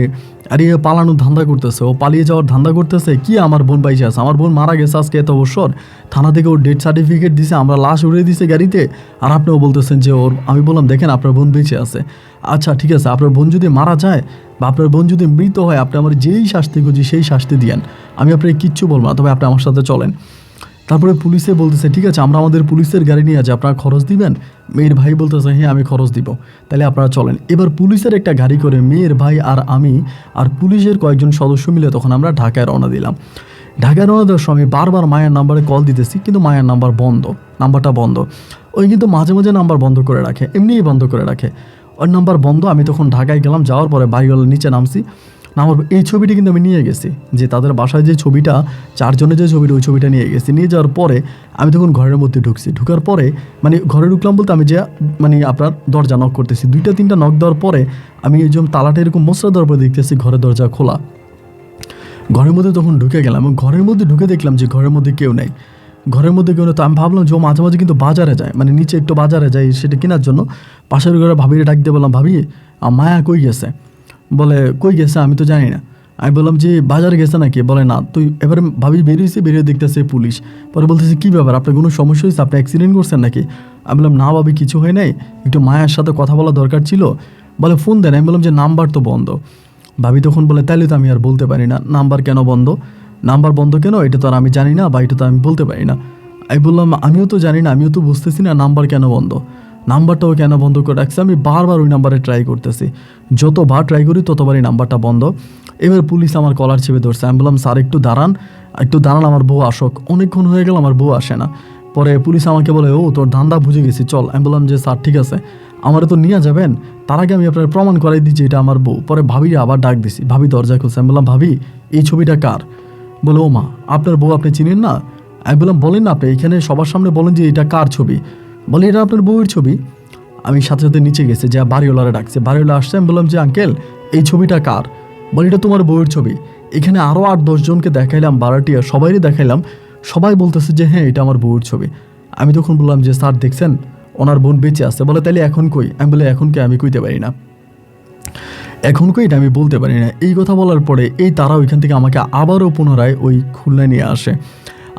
আরে পালানোর ধান্দা করতেছে, ও পালিয়ে যাওয়ার ধান্দা করতেছে, কি আমার বোন বাইচে আছে? আমার বোন মারা গেছে আজকে এত বছর, থানা থেকে ওর ডেথ সার্টিফিকেট দিছে, আমরা লাশ উড়িয়ে দিছে গাড়িতে, আর আপনিও বলতেছেন যে ওর। আমি বললাম, দেখেন আপনার বোন বেঁচে আছে, আচ্ছা ঠিক আছে, আপনার বোন যদি মারা যায় বা আপনার বোন যদি মৃত হয়, আপনি আমার যেই শাস্তি খুঁজি সেই শাস্তি দিয়েন, আমি আপনাকে কিচ্ছু বলবো না, তবে আপনি আমার সাথে চলেন। তারপরে পুলিশে বলতেছে, ঠিক আছে আমরা আমাদের পুলিশের গাড়ি নিয়ে যাই, আপনারা খরচ দিবেন? মেয়ের ভাই বলতেছে, হ্যাঁ আমি খরচ দিব, তাহলে আপনারা চলেন। এবার পুলিশের একটা গাড়ি করে মেয়ের ভাই আর আমি আর পুলিশের কয়েকজন সদস্য মিলে তখন আমরা ঢাকায় রওনা দিলাম। ঢাকায় রওনা দেওয়ার সময় বারবার মায়ের নাম্বারে কল দিতেছি, কিন্তু মায়ের নাম্বারটা বন্ধ। ওই কিন্তু মাঝে মাঝে নাম্বার বন্ধ করে রাখে, এমনিই বন্ধ করে রাখে, ওর নাম্বার বন্ধ। আমি তখন ঢাকায় গেলাম, যাওয়ার পরে বাড়িওয়ালার নিচে নামছি, আমার এই ছবিটি কিন্তু আমি নিয়ে গেছি, যে তাদের বাসায় যে ছবিটা, 4 জনের যে ছবিটা, ওই ছবিটা নিয়ে গেছি। নিয়ে যাওয়ার পরে আমি তখন ঘরের মধ্যে ঢুকছি। ঢুকার পরে মানে ঘরে ঢুকলাম বলতে, আমি যে মানে আপনার দরজা নক করতেছি, 2-3টা নক দেওয়ার পরে আমি এই যে তালাটা এরকম মশলা দেওয়ার পরে দেখতেছি ঘরের দরজা খোলা। ঘরের মধ্যে তখন ঢুকে গেলাম এবং ঘরের মধ্যে ঢুকে দেখলাম যে ঘরের মধ্যে কেউ নেই। ঘরের মধ্যে কেউ নেই, তো আমি ভাবলাম যে ও মাঝে মাঝে কিন্তু বাজারে যায়, মানে নিচে একটু বাজারে যায় সেটা কেনার জন্য। পাশের ঘরে ভাবিরে ডাক দিয়ে বললাম, ভাবি মায়া কই গেছে? বলে, কই গেছে আমি তো জানি না। আমি বললাম যে বাজারে গেছে নাকি? বলে না। তুই এবারে ভাবি বেরিয়েছে, বেরিয়ে দেখতেছে পুলিশ। পরে বলতেছে, কী ব্যাপার, আপনার কোনো সমস্যা হয়েছে, আপনি অ্যাক্সিডেন্ট করছেন নাকি? আমি বললাম, না ভাবি কিছু হয় নাই, একটু মায়ের সাথে কথা বলা দরকার ছিল। বলে, ফোন দেন। আমি বললাম যে নাম্বার তো বন্ধ। ভাবি তখন বলে, তাইলে তো আমি আর বলতে পারি না, নাম্বার কেন বন্ধ, নাম্বার বন্ধ কেন, এটা তো আর আমি জানি না, বা এটা তো আমি বলতে পারি না। আমি বললাম, আমিও তো জানি না, আমিও তো বুঝতেছি না নাম্বার কেন বন্ধ, নাম্বারটাও কেন বন্ধ করে রাখছে। আমি বারবার ওই নাম্বারে ট্রাই করতেছি, যতবার ট্রাই করি ততবারই নাম্বারটা বন্ধ। এবার পুলিশ আমার কলার চেপে ধরছে। আমি বললাম, স্যার একটু দাঁড়ান, আমার বউ আসক, অনেকক্ষণ হয়ে গেল আমার বউ আসে না। পরে পুলিশ আমাকে বলে, ও তোর ধান্দা বুঝে গেছি, চল। আমি বললাম যে স্যার ঠিক আছে, আমারে তো নিয়ে যাবেন, তার আগে আমি আপনার প্রমাণ করাই দিচ্ছি এটা আমার বউ। পরে ভাবিরে আবার ডাক দিছি, ভাবি দরজা খুলছে। আমি বললাম, ভাবি এই ছবিটা কার? বলে, ও মা, আপনার বউ আপনি চিনেন না? আমি বললাম, বলেন না আপনি, এখানে সবার সামনে বলেন যে এটা কার ছবি। বলে, এটা আপনার বউয়ের ছবি। আমি সাথে সাথে নিচে গেছে, যা বাড়িওয়ালারা ডাকছে, বাড়িওয়ালা আসছে। আমি বললাম যে আঙ্কেল এই ছবিটা কার? বলে, এটা তোমার বউয়ের ছবি। এখানে আরও 8-10 জনকে দেখাইলাম, ভাড়াটিয়া সবাইরে দেখাইলাম, সবাই বলতেছে যে হ্যাঁ এটা আমার বউয়ের ছবি। আমি তখন বললাম যে স্যার দেখছেন ওনার বোন বেঁচে আছে। বলে, তাইলে এখন কই? আমি বলে, এখন কে আমি কইতে পারি না, এখন কই এটা আমি বলতে পারি না। এই কথা বলার পরে এই তারা ওইখান থেকে আমাকে আবারও পুনরায় ওই খুলনায় নিয়ে আসে।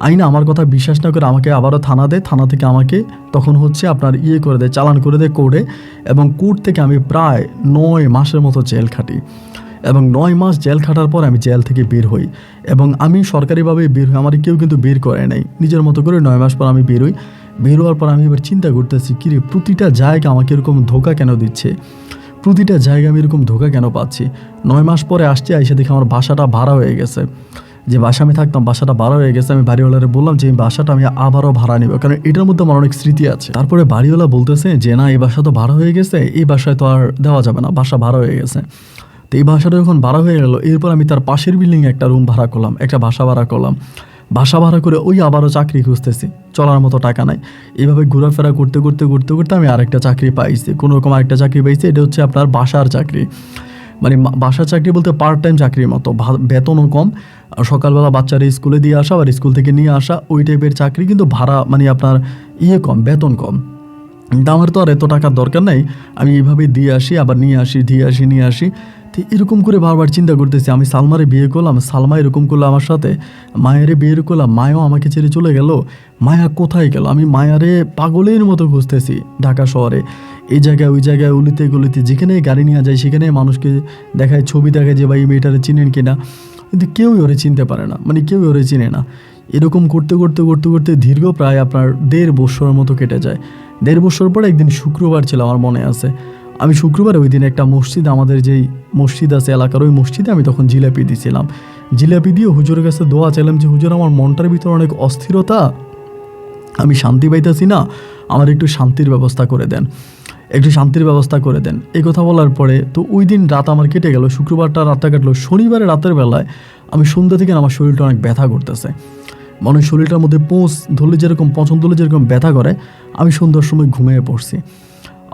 আইনা আমার কথা বিশ্বাস না করে আমাকে আবারও থানা দেয়। থানা থেকে আমাকে তখন হচ্ছে আপনার করে দেয়, চালান করে দেয় কোর্টে, এবং কোর্ট থেকে আমি প্রায় 9 মাসের মতো জেল খাটি। এবং 9 মাস জেল খাটার পর আমি জেল থেকে বের হই, এবং আমি সরকারিভাবে বের হই, আমার কেউ কিন্তু বের করে নাই, নিজের মতো করে 9 মাস পর আমি বের হই। বের হওয়ার পর আমি এবার চিন্তা করতেছি, কিরে প্রতিটা জায়গা আমাকে এরকম ধোকা কেন দিচ্ছে, প্রতিটা জায়গায় আমি এরকম ধোকা কেন পাচ্ছি। 9 মাস পরে আসছে, এসে দেখি আমার বাসাটা ভাড়া হয়ে গেছে, যে বাসা আমি থাকতাম বাসাটা ভাড়া হয়ে গেছে। আমি বাড়িওয়ালারে বললাম যে এই বাসাটা আমি আবারও ভাড়া নিব, কারণ এটার মধ্যে আমার অনেক স্মৃতি আছে। তারপরে বাড়িওয়ালা বলতেছে যে না, এই বাসা তো ভাড়া হয়ে গেছে, এই বাসায় তো আর দেওয়া যাবে না, বাসা ভাড়া হয়ে গেছে। তো এই বাসাটা যখন ভাড়া হয়ে গেল, এরপর আমি তার পাশের বিল্ডিংয়ে একটা রুম ভাড়া করলাম, একটা বাসা ভাড়া করলাম। বাসা ভাড়া করে ওই আবারও চাকরি খুঁজতেছি, চলার মতো টাকা নাই। এইভাবে ঘোরাফেরা করতে করতে করতে করতে আমি আরেকটা চাকরি পাইছি, কোনো রকম আরেকটা চাকরি পাইছি। এটা হচ্ছে আপনার বাসার চাকরি, মানে বাসার চাকরি বলতে পার্ট টাইম চাকরির মতো, বেতনও কম। সকালবেলা বাচ্চারা স্কুলে দিয়ে আসা আর স্কুল থেকে নিয়ে আসা, ওই টাইপের চাকরি, কিন্তু ভাড়া মানে আপনার কম, বেতন কম। কিন্তু আমার তো আর এত টাকার দরকার নাই, আমি এইভাবে দিয়ে আসি আবার নিয়ে আসি, দিয়ে আসি নিয়ে আসি। তো এরকম করে বারবার চিন্তা করতেছি, আমি সালমারে বিয়ে করলাম, সালমা এরকম করলো আমার সাথে, মায়ারে বিয়ে করলাম, মায়াও আমাকে ছেড়ে চলে গেল, মায়া কোথায় গেল? আমি মায়ারে পাগলের মতো খুঁজতেছি ঢাকা শহরে, এই জায়গায় ওই জায়গায়, অলিতে গলিতে, যেখানে গাড়ি নিয়ে যায় সেখানে মানুষকে দেখায়, ছবি দেখায় যে ভাই এই মেয়েটারে চিনেন কিনা, কিন্তু কেউই ওরে চিনতে পারে না, মানে কেউই ওরে চিনে না। এরকম করতে করতে করতে করতে দীর্ঘ প্রায় আপনার 1.5 বছরের মতো কেটে যায়। 1.5 বছর পরে একদিন শুক্রবার ছিল, আমার মনে আছে। আমি শুক্রবার ওই দিন একটা মসজিদ, আমাদের যেই মসজিদ আছে এলাকার, ওই মসজিদে আমি তখন জিলাপি দিয়েছিলাম। জিলাপি দিয়ে হুজুরের কাছে দোয়া চাইলাম যে হুজুর, আমার মনটার ভিতরে অনেক অস্থিরতা, আমি শান্তি পাইতেছি না, আমার একটু শান্তির ব্যবস্থা করে দেন, একটু শান্তির ব্যবস্থা করে দেন। এই কথা বলার পরে তো ওই দিন রাত আমার কেটে গেল, শুক্রবারটা রাতটা কাটলো। শনিবারে রাতের বেলায় আমি সন্ধ্যা থেকে আমার শরীরটা অনেক ব্যথা করতেছে, মনে হয় শরীরটার মধ্যে পোঁচ ধরলে যেরকম, পছন্দ ধরলে যেরকম ব্যথা করে, আমি সন্ধ্যার সময় ঘুমিয়ে পড়ছি।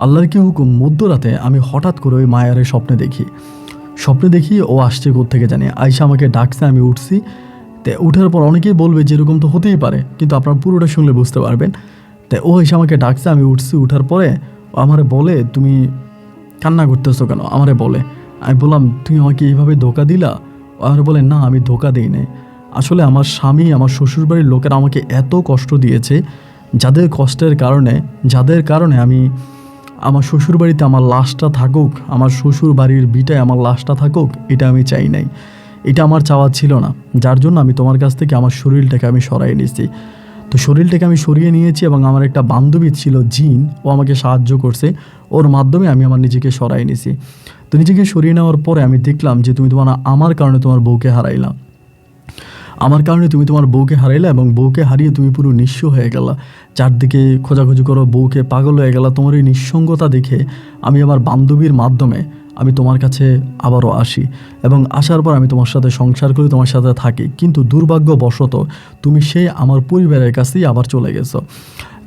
আল্লাহর কি হুকুম, মধ্যরাতে আমি হঠাৎ করে ওই মায়ারে স্বপ্নে দেখি ও আসছে কোত্থেকে জানি, আয়সা আমাকে ডাকছে, আমি উঠছি। তো উঠার পর অনেকেই বলবে যে এরকম তো হতেই পারে, কিন্তু আপনার পুরোটা শুনলে বুঝতে পারবেন। তাই ও এসে আমাকে ডাকছে, আমি উঠছি। উঠার পরে ও আমারে বলে, তুমি কান্না করতেছো কেন? আমারে বলে। আমি বললাম, তুমি আমাকে এইভাবে ধোকা দিলা? ও আমারে বলে, না আমি ধোকা দিই নাই, আসলে আমার স্বামী, আমার শ্বশুরবাড়ির লোকেরা আমাকে এত কষ্ট দিয়েছে, যাদের কষ্টের কারণে, আমি আমার শ্বশুরবাড়িতে আমার লাশটা থাকুক, আমার শ্বশুর বাড়ির বিটায় আমার লাশটা থাকুক, এটা আমি চাই নাই, এটা আমার চাওয়া ছিল না, যার জন্য আমি তোমার কাছ থেকে আমার শরীরটাকে আমি সরাই নিয়েছি। তো শরীরটাকে আমি সরিয়ে নিয়েছি, এবং আমার একটা বান্ধবী ছিল জিন, ও আমাকে সাহায্য করছে, ওর মাধ্যমে আমি আমার নিজেকে সরাই নিয়েছি। তো নিজেকে সরিয়ে নেওয়ার পরে আমি দেখলাম যে তুমি আমার কারণে তোমার বউকে হারাইলা, আমার কারণে তুমি তোমার বউকে হারাইলা, এবং বউকে হারিয়ে তুমি পুরো নিঃস্ব হয়ে গেলা, চারদিকে খোঁজাখুঁজি করো, বউকে পাগল হয়ে গেলা। তোমার এই নিঃসঙ্গতা দেখে আমি আমার বান্ধবীর মাধ্যমে আমি তোমার কাছে আবারও আসি, এবং আসার পর আমি তোমার সাথে সংসার করি, তোমার সাথে থাকি। কিন্তু দুর্ভাগ্যবশত তুমি সেই আমার পরিবারের কাছেই আবার চলে গেছো।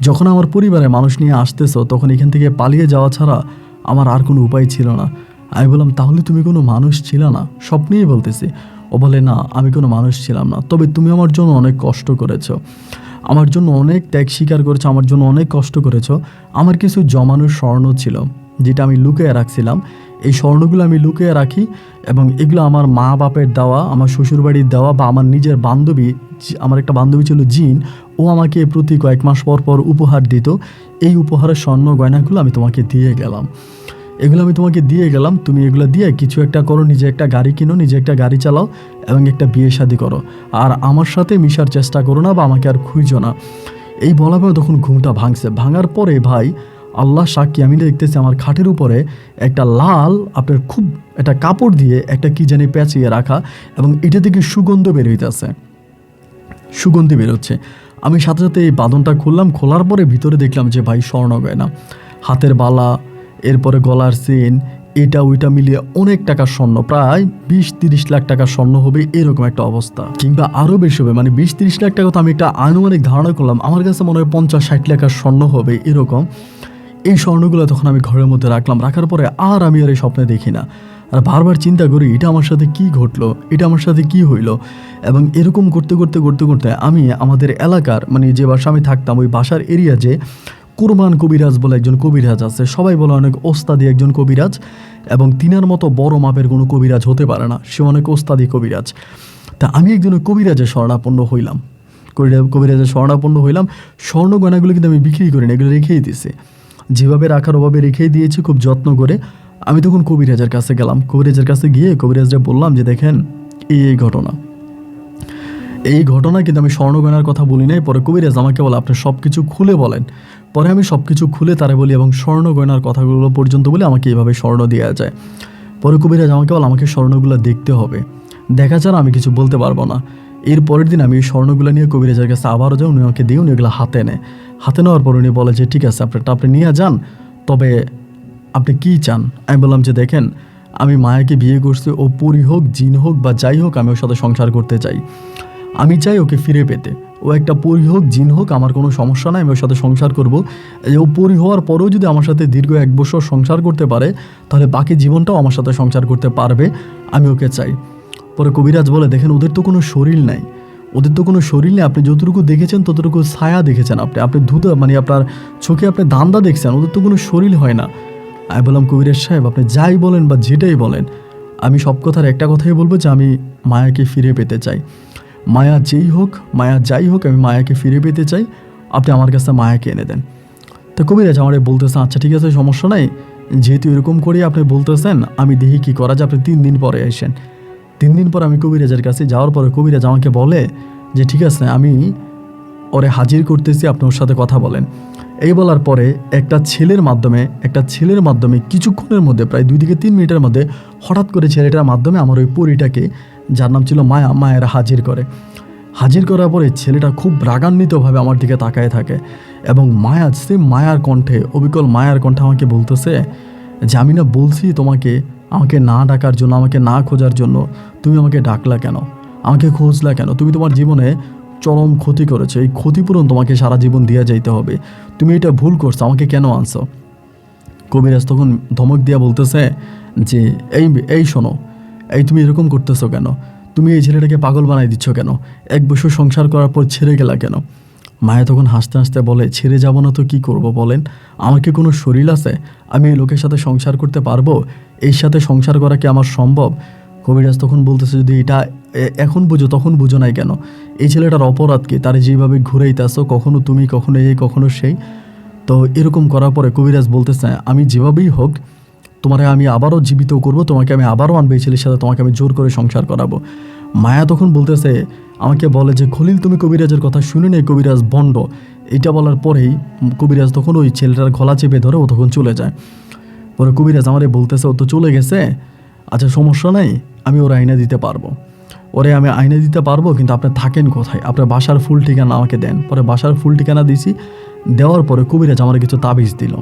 যখন আমার পরিবারে মানুষ নিয়ে আসতেছো, তখন এখান থেকে পালিয়ে যাওয়া ছাড়া আমার আর কোনো উপায় ছিল না। আমি বললাম, তাহলে তুমি কোনো মানুষ ছিল না? স্বপ্নেই বলতেছি। ও বলে, না আমি কোনো মানুষ ছিলাম না, তবে তুমি আমার জন্য অনেক কষ্ট করেছো, আমার জন্য অনেক ত্যাগ স্বীকার করেছো, আমার জন্য অনেক কষ্ট করেছো। আমার কিছু জমানো স্বর্ণ ছিল, যেটা আমি লুকিয়ে রাখছিলাম। এই স্বর্ণগুলো আমি লুকিয়ে রাখি, এবং এগুলো আমার মা বাপের দেওয়া, আমার শ্বশুরবাড়ির দেওয়া, বা আমার নিজের বান্ধবী, আমার একটা বান্ধবী ছিল জিন, ও আমাকে প্রতি কয়েক মাস পর পর উপহার দিত। এই উপহারের স্বর্ণ গয়নাগুলো আমি তোমাকে দিয়ে গেলাম, এগুলো আমি তোমাকে দিয়ে গেলাম, তুমি এগুলো দিয়ে কিছু একটা করো, নিজে একটা গাড়ি কিনো, নিজে একটা গাড়ি চালাও, এবং একটা বিয়ে শাদী করো, আর আমার সাথে মিশার চেষ্টা করো না, বা আমাকে আর খুঁজো না। এই বলা পরে তখন ঘুমটা ভাঙছে। ভাঙার পরে ভাই, আল্লাহ সাক্ষী, আমি দেখতেছি আমার খাটের উপরে একটা লাল, আপনার খুব একটা কাপড় দিয়ে একটা কি জানি পেঁচিয়ে রাখা, এবং এটা থেকে সুগন্ধ বের হইতেছে, সুগন্ধি বেরোচ্ছে। আমি সাথে সাথে এই বাঁধনটা খুললাম, খোলার পরে ভিতরে দেখলাম যে ভাই স্বর্ণ গয়না, হাতের বালা, এরপরে গলার চেন, এটা ওইটা মিলিয়ে অনেক টাকার স্বর্ণ, প্রায় 20-30 লাখ টাকার স্বর্ণ হবে, এরকম একটা অবস্থা, কিংবা আরও বেশি হবে। মানে 20-30 লাখ টাকা তো আমি একটা আনুমানিক ধারণা করলাম, আমার কাছে মনে হয় 50-60 লাখের স্বর্ণ হবে এরকম। এই স্বর্ণগুলো তখন আমি ঘরের মধ্যে রাখলাম। রাখার পরে আর আমি আর এই স্বপ্নে দেখি না, আর বারবার চিন্তা করি এটা আমার সাথে কি ঘটলো, এটা আমার সাথে কি হইলো। এবং এরকম করতে করতে করতে করতে আমি আমাদের এলাকার, মানে যে বাসা আমি থাকতাম, ওই বাসার এরিয়া যে কুরবান কবিরাজ বলে একজন কবিরাজ আছে, সবাই বলে অনেক ওস্তাদি একজন কবিরাজ, এবং তিনার মতো বড় মাপের কোনো কবিরাজ হতে পারে না, সে অনেক ওস্তাদি কবিরাজ। তা আমি একজন কবিরাজের শরণাপন্ন হইলাম, কবিরাজের শরণাপন্ন হইলাম। স্বর্ণ গয়নাগুলো কিন্তু আমি বিক্রি করি না, এগুলো রেখেই দিছি, যেভাবে রাখার ওভাবে রেখেই দিয়েছি খুব যত্ন করে। আমি তখন কবিরাজের কাছে গেলাম, কবিরাজের কাছে গিয়ে কবিরাজরা বললাম যে দেখেন এই ঘটনা, এই ঘটনা কিন্তু আমি স্বর্ণ গয়নার কথা বলি নাই। পরে কবিরাজ আমাকে বলে আপনি সব কিছু খুলে বলেন। পরে আমি সব কিছু খুলে তারা বলি, এবং স্বর্ণ গয়নার কথাগুলো পর্যন্ত বলে আমাকে এইভাবে স্বর্ণ দেওয়া যায়। পরে কবিরাজ আমাকে বলে আমাকে স্বর্ণগুলো দেখতে হবে, দেখা ছাড়া আমি কিছু বলতে পারবো না। এর পরের দিন আমি এই স্বর্ণগুলো নিয়ে কবিরাজের কাছে আবারও যাই, উনি আমাকে দিয়ে উনি এগুলো হাতে নেয়। হাতে নেওয়ার পর উনি বলে যে ঠিক আছে আপনি নিয়ে যান, তবে আপনি কী চান? আমি বললাম যে দেখেন আমি মায়াকে বিয়ে করছি, ও পরি হোক, জিন হোক, বা যাই হোক, আমি ওর সাথে সংসার করতে চাই, আমি চাই ওকে ফিরে পেতে। ও একটা পরি হোক, জিন হোক, আমার কোনো সমস্যা নাই, আমি ওর সাথে সংসার করব। ও পরি হওয়ার পরেও যদি আমার সাথে দীর্ঘ 1 বছর সংসার করতে পারে, তাহলে বাকি জীবনটাও আমার সাথে সংসার করতে পারবে, আমি ওকে চাই। পরে কবিরাজ বলে দেখেন ওদের তো কোনো শরীর নাই, ওদের তো কোনো শরীর নেই, আপনি যতটুকু দেখেছেন ততটুকু ছায়া দেখেছেন, আপনি ধুতো মানে আপনার চোখে আপনি ধান্দা দেখছেন, ওদের তো কোনো শরীর হয় না। আমি বললাম কবিরাজ সাহেব আপনি যাই বলেন বা যেটাই বলেন, আমি সব কথার একটা কথাই বলবো যে আমি মায়াকে ফিরে পেতে চাই। মায়া যেই হোক, মায়া যাই হোক, আমি মায়াকে ফিরে পেতে চাই, আপনি আমার কাছে মায়াকে এনে দেন। তো কবিরাজ আমারে বলতেছেন আচ্ছা ঠিক আছে সমস্যা নাই, যেহেতু এরকম করে আপনি বলতেছেন আমি দেখি কী করা যায়, আপনি 3 দিন পরে আসেন। 3 দিন পর আমি কবিরাজের কাছে যাওয়ার পরে কবিরাজ আমাকে বলে যে ঠিক আছে আমি ওরে হাজির করতেছি, আপনি ওর সাথে কথা বলেন। এই বলার পরে একটা ছেলের মাধ্যমে কিছুক্ষণের মধ্যে প্রায় 2 থেকে 3 মিনিটের মধ্যে হঠাৎ করে ছেলেটার মাধ্যমে আমার ওই পরীটাকে, যার নাম ছিল মায়া, মায়েরা হাজির করে। হাজির করার পরে ছেলেটা খুব রাগান্বিতভাবে আমার দিকে তাকায় থাকে এবং মায়া, সেম মায়ার কণ্ঠে, অবিকল মায়ার কণ্ঠে আমাকে বলতেছে যে আমি না বলছি তোমাকে আমাকে না ডাকার জন্য, আমাকে না খোঁজার জন্য, তুমি আমাকে ডাকলা কেন, আমাকে খুঁজলা কেন? তুমি তোমার জীবনে চরম ক্ষতি করেছো, এই ক্ষতিপূরণ তোমাকে সারা জীবন দিয়ে যাইতে হবে, তুমি এটা ভুল করছো, আমাকে কেন আনছো? কবিরাজ তখন ধমক দিয়া বলতেছে যে এই শোনো, এই তুমি এরকম করতেছো কেন? তুমি এই ছেলেটাকে পাগল বানাই দিচ্ছ কেন? 1 বছর সংসার করার পর ছেড়ে গেলা কেন? মায়া তখন হাসতে হাসতে বলে ছেড়ে যাব না তো কি করব বলেন, আমার কি কোনো শরীর আছে? আমি এই লোকের সাথে সংসার করতে পারবো? এর সাথে সংসার করা কি আমার সম্ভব? কবিরাজ তখন বলতেছে যদি এটা এখন বুঝো তখন বুঝো নাই কেন? এই ছেলেটার অপরাধ কি? তার যেভাবে ঘুরাইতেছো, কখনো তুমি, কখনো এই, কখনো সেই। তো এরকম করার পরে কবিরাজ বলতেছে আমি যেভাবেই হোক তোমাকে আমি আবারও জীবিত করব, তোমাকে আমি আবারও আনবো, এই ছেলের সাথে তোমাকে আমি জোর করে সংসার করাবো। মায়া তখন বলতেছে, আমাকে বলে যে খলিল তুমি কবিরাজের কথা শুনে নেই, কবিরাজ ভণ্ড। এটা বলার পরেই কবিরাজ তখন ওই ছেলেটার গলা চেপে ধরে ও তখন চলে যায়। পরে কবিরাজ আমারে বলতেছে ও তো চলে গেছে, আচ্ছা সমস্যা নাই, আমি ওর আইনা দিতে পারবো, আমি আইনা দিতে পারবো, কিন্তু আপনি থাকেন কোথায়, আপনার বাসার ফুল ঠিকানা আমাকে দেন। পরে বাসার ফুল ঠিকানা দিছি, দেওয়ার পরে কবিরাজ আমার কিছু তাবিজ দিল,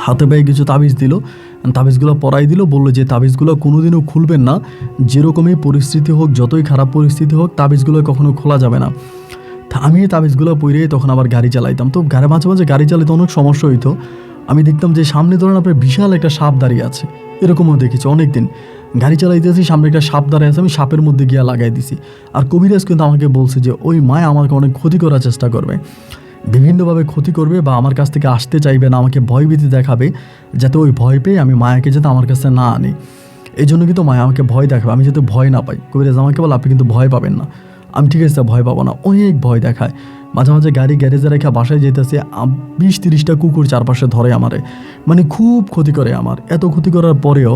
হাতে পায়ে কিছু তাবিজ দিল, তাবিজগুলো পরাই দিল, বললো যে তাবিজগুলো কোনোদিনও খুলবেন না, যেরকমই পরিস্থিতি হোক, যতই খারাপ পরিস্থিতি হোক, তাবিজগুলো কখনো খোলা যাবে না। আমি এই তাবিজগুলো পরে তখন আবার গাড়ি চালাইতাম, তো মাঝে মাঝে গাড়ি চালাইতে অনেক সমস্যা হইতো। আমি দেখতাম যে সামনে ধরেন আপনার বিশাল একটা সাপ দাঁড়িয়ে আছে, এরকমও দেখেছি অনেক দিন। গাড়ি চালাইতেছি, সামনে একটা সাপ দাঁড়িয়ে আছে, আমি সাপের মধ্যে গিয়ে লাগাই দিছি। আর কবিরাজ কিন্তু আমাকে বলছে যে ওই মায়া আমাকে অনেক ক্ষতি করার চেষ্টা করবে, বিভিন্নভাবে ক্ষতি করবে, বা আমার কাছ থেকে আসতে চাইবে না, আমাকে ভয়ভীতি দেখাবে, যাতে ওই ভয় পেয়ে আমি মায়াকে যাতে আমার কাছে না আনি। এই জন্য কিন্তু মায়া আমাকে ভয় দেখাবে, আমি যাতে ভয় না পাই। কবিরাজ আমাকে বলে আপনি কিন্তু ভয় পাবেন না। আমি ঠিক আছে ভয় পাবো না, অনেক ভয় দেখায়। মাঝে মাঝে গাড়ি গ্যারেজে রেখে বাসায় যেতেছে, 20-30টা কুকুর চারপাশে ধরে আমারে, মানে খুব ক্ষতি করে আমার। এত ক্ষতি করার পরেও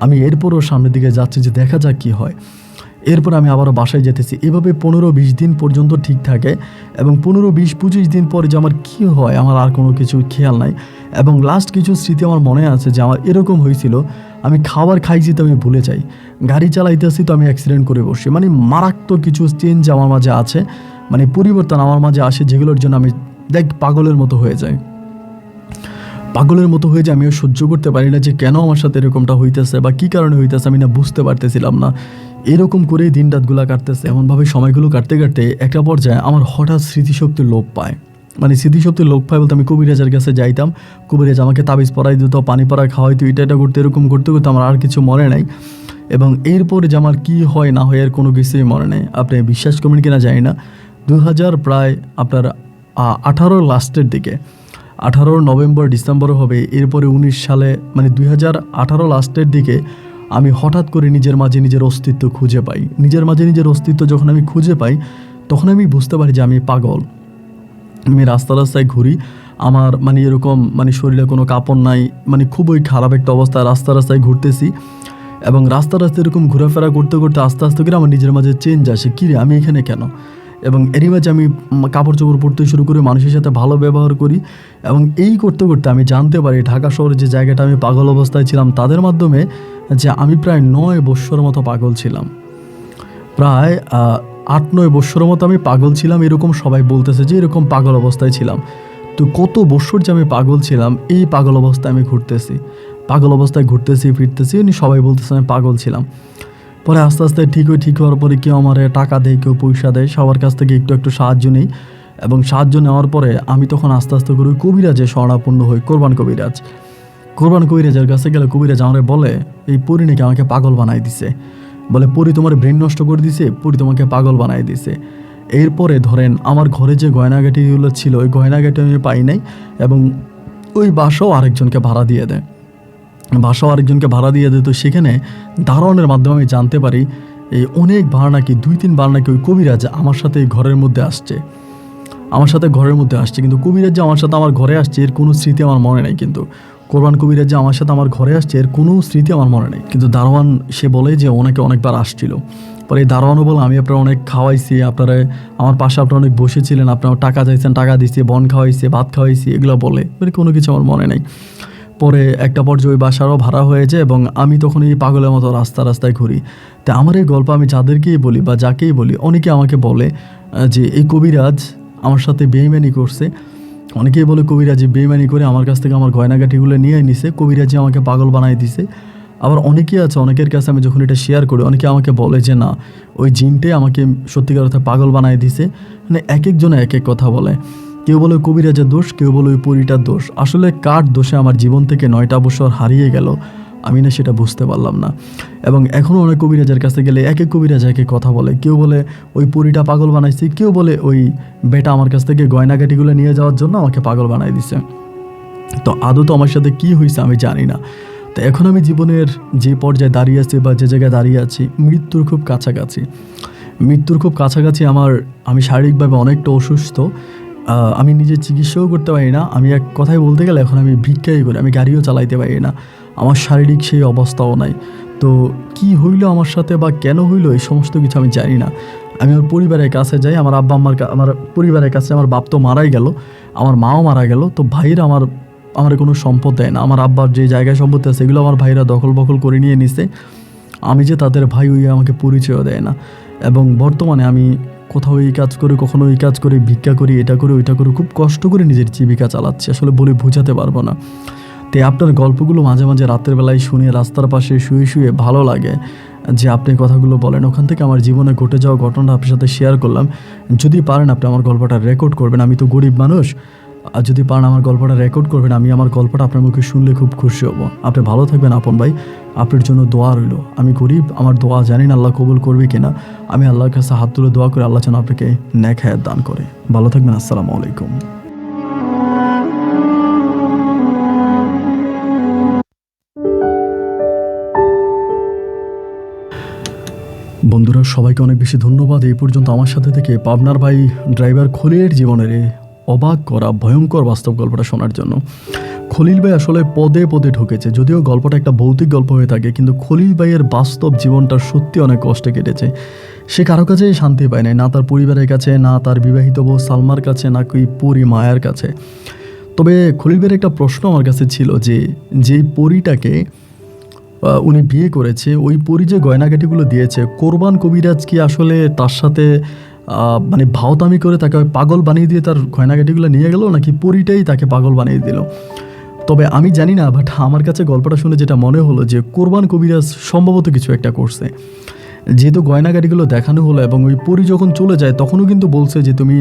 আমি এরপরও সামনের দিকে যাচ্ছি যে দেখা যাক কী হয়। এরপর আমি আবারও বাসায় যেতেছি, এভাবে 15-20 দিন পর্যন্ত ঠিক থাকে, এবং 15-20-25 দিন পরে যে আমার কী হয় আমার আর কোনো কিছু খেয়াল নাই। এবং লাস্ট কিছু স্মৃতি আমার মনে আছে যে আমার এরকম হয়েছিল, আমি খাবার খাইছি তো আমি ভুলে যাই, গাড়ি চালাইতেছি তো আমি অ্যাক্সিডেন্ট করে বসি, মানে মারাত্মক কিছু চেঞ্জ আমার মাঝে আছে, মানে পরিবর্তন আমার মাঝে আসে, যেগুলোর জন্য আমি পাগলের মতো হয়ে যাই। আমিও সহ্য করতে পারি না যে কেন আমার সাথে এরকমটা হইতেছে বা কী কারণে হইতেছে, আমি না বুঝতে পারতেছিলাম না। এরকম করেই দিন রাতগুলো কাটতেছে, এমনভাবে সময়গুলো কাটতে কাটতে একটা পর্যায়ে আমার হঠাৎ স্মৃতিশক্তি লোপ পায়। মানে স্মৃতিশক্তি লোপ পায় বলতে আমি কবিরাজের কাছে যাইতাম, কবিরাজ আমাকে তাবিজ পরাই দিত, পানি পরায় খাওয়াইতো, এটা করতে, এরকম করতে করতে আমার আর কিছু মনে নাই। এবং এরপরে যে আমার কী হয় না হয় এর কোনো কিছুই মনে নেই। আপনি বিশ্বাস করবেন কিনা জানি না, 2000 প্রায় আপনার 18 লাস্টের দিকে, 18 নভেম্বর ডিসেম্বর হবে, এরপরে 19 সালে মানে 2018 লাস্টের দিকে আমি হঠাৎ করে নিজের মাঝে নিজের অস্তিত্ব খুঁজে পাই। নিজের মাঝে নিজের অস্তিত্ব যখন আমি খুঁজে পাই, তখন আমি বুঝতে পারি যে আমি পাগল। আমি রাস্তায় ঘুরি, আমার মানে এরকম মানে শরীরে কোনো কাপড় নাই, মানে খুবই খারাপ একটা অবস্থা, রাস্তায় ঘুরতেছি, এবং রাস্তায় এরকম ঘোরাফেরা করতে করতে আস্তে আস্তে করে আমার নিজের মাঝে চেঞ্জ আসে, কিরে আমি এখানে কেন? এবং এরই মাঝে আমি কাপড় চোপড় পরতে শুরু করি, মানুষের সাথে ভালো ব্যবহার করি, এবং এই করতে করতে আমি জানতে পারি ঢাকা শহরে যে জায়গাটা আমি পাগল অবস্থায় ছিলাম তাদের মাধ্যমে, যে আমি প্রায় 9 বৎসর মতো পাগল ছিলাম। প্রায় 8-9 বৎসরের মতো আমি পাগল ছিলাম, এরকম সবাই বলতেছে যে এরকম পাগল অবস্থায় ছিলাম। তো কত বৎসর যে আমি পাগল ছিলাম, এই পাগল অবস্থায় আমি ঘুরতেছি ফিরতেছি, সবাই বলতেছে আমি পাগল ছিলাম। পরে আস্তে আস্তে ঠিক হওয়ার পরে কেউ আমার টাকা দেয়, কেউ পয়সা দেয়, সবার কাছ থেকে একটু সাহায্য নেই, এবং সাহায্য নেওয়ার পরে আমি তখন আস্তে আস্তে করে কবিরাজে শরণাপন্ন হই। কোরবান কবিরাজের কাছে গেলে কবিরাজ আমার বলে এই পরি নাকি আমাকে পাগল বানাই দিছে, বলে পরি তোমার ব্রেন নষ্ট করে দিছে, পরি তোমাকে পাগল বানাই দিছে। এরপরে ধরেন আমার ঘরে যে গয়নাগাটিগুলো ছিল ওই গয়নাগাটি আমি পাই নাই, এবং ওই বাসাও আরেকজনকে ভাড়া দিয়ে দেয়। তো সেখানে দারোয়ানের মাধ্যমে আমি জানতে পারি এই অনেকবার নাকি 2-3 বার নাকি ওই কবিরাজ আমার সাথে ঘরের মধ্যে আসছে, কিন্তু কবিরাজ যে আমার সাথে আমার ঘরে আসছে এর কোনো স্মৃতি আমার মনে নেই। কিন্তু কোরবান কবিরাজ যে আমার সাথে আমার ঘরে আসছে এর কোনো স্মৃতি আমার মনে নেই। কিন্তু দারোয়ান সে বলে যে ওনাকে অনেকবার আসছিল। পরে এই দারোয়ানও বলে আমি আপনারা অনেক খাওয়াইছি, আপনারা আমার পাশে আপনারা অনেক বসেছিলেন, আপনারা টাকা চাইছেন, টাকা দিচ্ছি, বন খাওয়াইছি, ভাত খাওয়াইছি, এগুলো বলে কোনো কিছু আমার মনে নেই। পরে একটা পর্যায়ে ওই বাসারও ভাড়া হয়েছে এবং আমি তখন এই পাগলের মতো রাস্তায় ঘুরি। তো আমার এই গল্প আমি যাদেরকেই বলি বা যাকেই বলি অনেকে আমাকে বলে যে এই কবিরাজ আমার সাথে বেইমানি করছে। অনেকেই বলে কবিরাজি বেইমানি করে আমার কাছ থেকে আমার গয়নাগাটিগুলো নিয়ে নিছে, কবিরাজি আমাকে পাগল বানাই দিছে। আবার অনেকেই আছে, অনেকের কাছে আমি যখন এটা শেয়ার করি অনেকে আমাকে বলে যে না ওই জিনটাই আমাকে সত্যিকার অর্থে পাগল বানাই দিছে। মানে এক একজনে এক এক কথা বলে। কেউ বলে কবিরাজের দোষ, কেউ বলে ওই পরীটার দোষ। আসলে কার দোষে আমার জীবন থেকে 9টা বছর হারিয়ে গেল আমি না সেটা বুঝতে পারলাম না। এবং এখনও অনেক কবিরাজের কাছে গেলে এক এক কবিরাজ এক এক কথা বলে। কেউ বলে ওই পরীটা পাগল বানাইছে, কেউ বলে ওই বেটা আমার কাছ থেকে গয়নাগাটিগুলো নিয়ে যাওয়ার জন্য আমাকে পাগল বানাই দিছে। তো আদৌ তো আমার সাথে কী হয়েছে আমি জানি না। তো এখন আমি জীবনের যে পর্যায়ে দাঁড়িয়ে আছি বা যে জায়গায় দাঁড়িয়ে আছি মৃত্যুর খুব কাছাকাছি। আমি শারীরিকভাবে অনেকটা অসুস্থ, আমি নিজে চিকিৎসাও করতে পারি না। আমি এক কথায় বলতে গেলে এখন আমি ভিক্ষাই করি, আমি গাড়িও চালাইতে পারি না, আমার শারীরিক সেই অবস্থাও নাই। তো কি হইলো আমার সাথে বা কেন হইলো এই সমস্ত কিছু আমি জানি না। আমি আমার পরিবারের কাছে যাই, আমার আব্বা আম্মার আমার পরিবারের কাছে। আমার বাপ তো মারাই গেল, আমার মাও মারা গেল, তো ভাইরা আমার কোনো সম্পদ দেয় না। আমার আব্বার যে জায়গায় সম্পত্তি আছে সেগুলো আমার ভাইরা দখল করে নিয়ে নিছে। আমি যে তাদের ভাই ওই আমাকে পরিচয়ও দেয় না। এবং বর্তমানে আমি কোথাও এই কাজ করি, কখনো এই কাজ করি, ভিক্ষা করি, এটা করি ওইটা করি, খুব কষ্ট করে নিজের জীবিকা চালাচ্ছি, আসলে বলে বোঝাতে পারবো না। তো আপনার গল্পগুলো মাঝে মাঝে রাতের বেলায় শুনে রাস্তার পাশে শুয়ে ভালো লাগে যে আপনি কথাগুলো বলেন। ওখান থেকে আমার জীবনে ঘটে যাওয়া ঘটনাটা আপনার সাথে শেয়ার করলাম। যদি পারেন আপনি আমার গল্পটা রেকর্ড করবেন, আমি তো গরিব মানুষ, আর যদি পারেন আমার গল্পটা রেকর্ড করবেন, আমি আমার গল্পটা আপনার মুখে শুনলে খুব খুশি হব। আপনি ভালো থাকবেন আপন ভাই, আপনার জন্য দোয়া রইল। আমি গরিব, আমার দোয়া জানি না আল্লাহ কবুল করবে কিনা। আমি আল্লাহর কাছে হাত তুলে দোয়া করে আল্লাহ যেন আপনাকে নেক হায়াত দান করে। ভালো থাকবেন, আসসালামু আলাইকুম। বন্ধুরা সবাইকে অনেক বেশি ধন্যবাদ এই পর্যন্ত আমার সাথে থেকে পাবনার ভাই ড্রাইভার খলিলের জীবনের অবাক করা ভয়ঙ্কর বাস্তব গল্পটা শোনার জন্য। খলিল ভাই আসলে পদে পদে ঢুকেছে, যদিও গল্পটা একটা ভৌতিক গল্প হয়ে থাকে, কিন্তু খলিল ভাইয়ের বাস্তব জীবনটা সত্যি অনেক কষ্টে কেটেছে। সে কারো কাছেই শান্তি পায় নাই, না তার পরিবারের কাছে, না তার বিবাহিত বউ সালমার কাছে, না কি পরি মায়ার কাছে। তবে খলিল ভাইয়ের একটা প্রশ্ন আমার কাছে ছিল যে যেই পরিটাকে উনি বিয়ে করেছে ওই পরি যে গয়নাগাটিগুলো দিয়েছে, কোরবান কবিরাজ কি আসলে তার সাথে মানে ভাওতামি করে তাকে পাগল বানিয়ে দিয়ে তার গয়নাগাটিগুলো নিয়ে গেল, নাকি পরিটাই তাকে পাগল বানিয়ে দিল? তবে আমি জানি না, বাট আমার কাছে গল্পটা শুনে যেটা মনে হলো যে কোরবান কবিরাজ সম্ভবত কিছু একটা করছে। যেহেতু গয়নাগাটিগুলো দেখানো হলো এবং ওই পরি যখন চলে যায় তখনও কিন্তু বলছে যে তুমি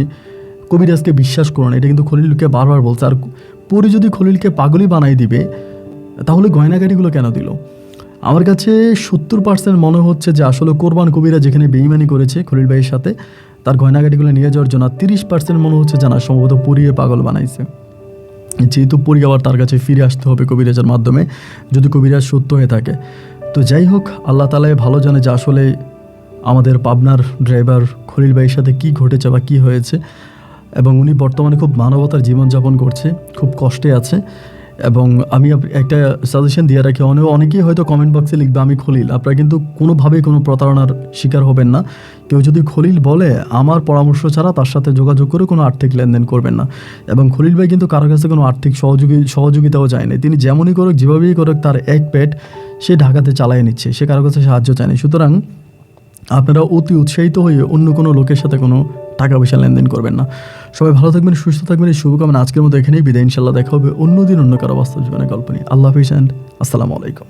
কবিরাজকে বিশ্বাস করো না, এটা কিন্তু খলিলকে বারবার বলছে। আর পরি যদি খলিলকে পাগলই বানাই দিবে তাহলে গয়নাগাটিগুলো কেন দিল? আমার কাছে 70% মনে হচ্ছে যে আসলে কোরবান কবিরা যেখানে বেইমানি করেছে খলিল ভাইয়ের সাথে তার গয়নাগাটিগুলো নিয়ে যাওয়ার জন্য, 30% মনে হচ্ছে জানা সম্ভবত পরিয়ে পাগল বানাইছে। যেহেতু পরি আবার তার কাছে ফিরে আসতে হবে কবিরাজের মাধ্যমে, যদি কবিরাজ সত্য হয়ে থাকে। তো যাই হোক, আল্লাহ তাআলাই ভালো জানে যে আসলে আমাদের পাবনার ড্রাইভার খলিল ভাইয়ের সাথে কী ঘটেছে বা কী হয়েছে। এবং উনি বর্তমানে খুব মানবতার জীবনযাপন করছে, খুব কষ্টে আছে। এবং আমি একটা সাজেশন দিয়ে রাখি, অনেকেই হয়তো কমেন্ট বক্সে লিখবে আমি খলিল। আপনারা কিন্তু কোনোভাবেই কোনো প্রতারণার শিকার হবেন না। কেউ যদি খলিল বলে আমার পরামর্শ ছাড়া তার সাথে যোগাযোগ করে কোনো আর্থিক লেনদেন করবেন না। এবং খলিল ভাই কিন্তু কারোর কাছে কোনো আর্থিক সহযোগিতাও চায়নি। তিনি যেমনই করুক যেভাবেই করুক তার এক পেট সে ঢাকাতে চালিয়ে নিচ্ছে, সে কারোর কাছে সাহায্য চায়নি। সুতরাং আপনারা অতি উৎসাহিত হয়ে অন্য কোনো লোকের সাথে কোনো টাকা পয়সা লেনদেন করবেন না। সবাই ভালো থাকবেন, সুস্থ থাকবেন, এই শুভকামনা। আজকের মতো এখানেই বিদায়। ইনশাল্লাহ দেখা হবে অন্য দিন অন্য কারো বাস্তব জীবনের গল্প নিয়ে। আল্লাহ হাফিজ অ্যান্ড আসসালামু আলাইকুম।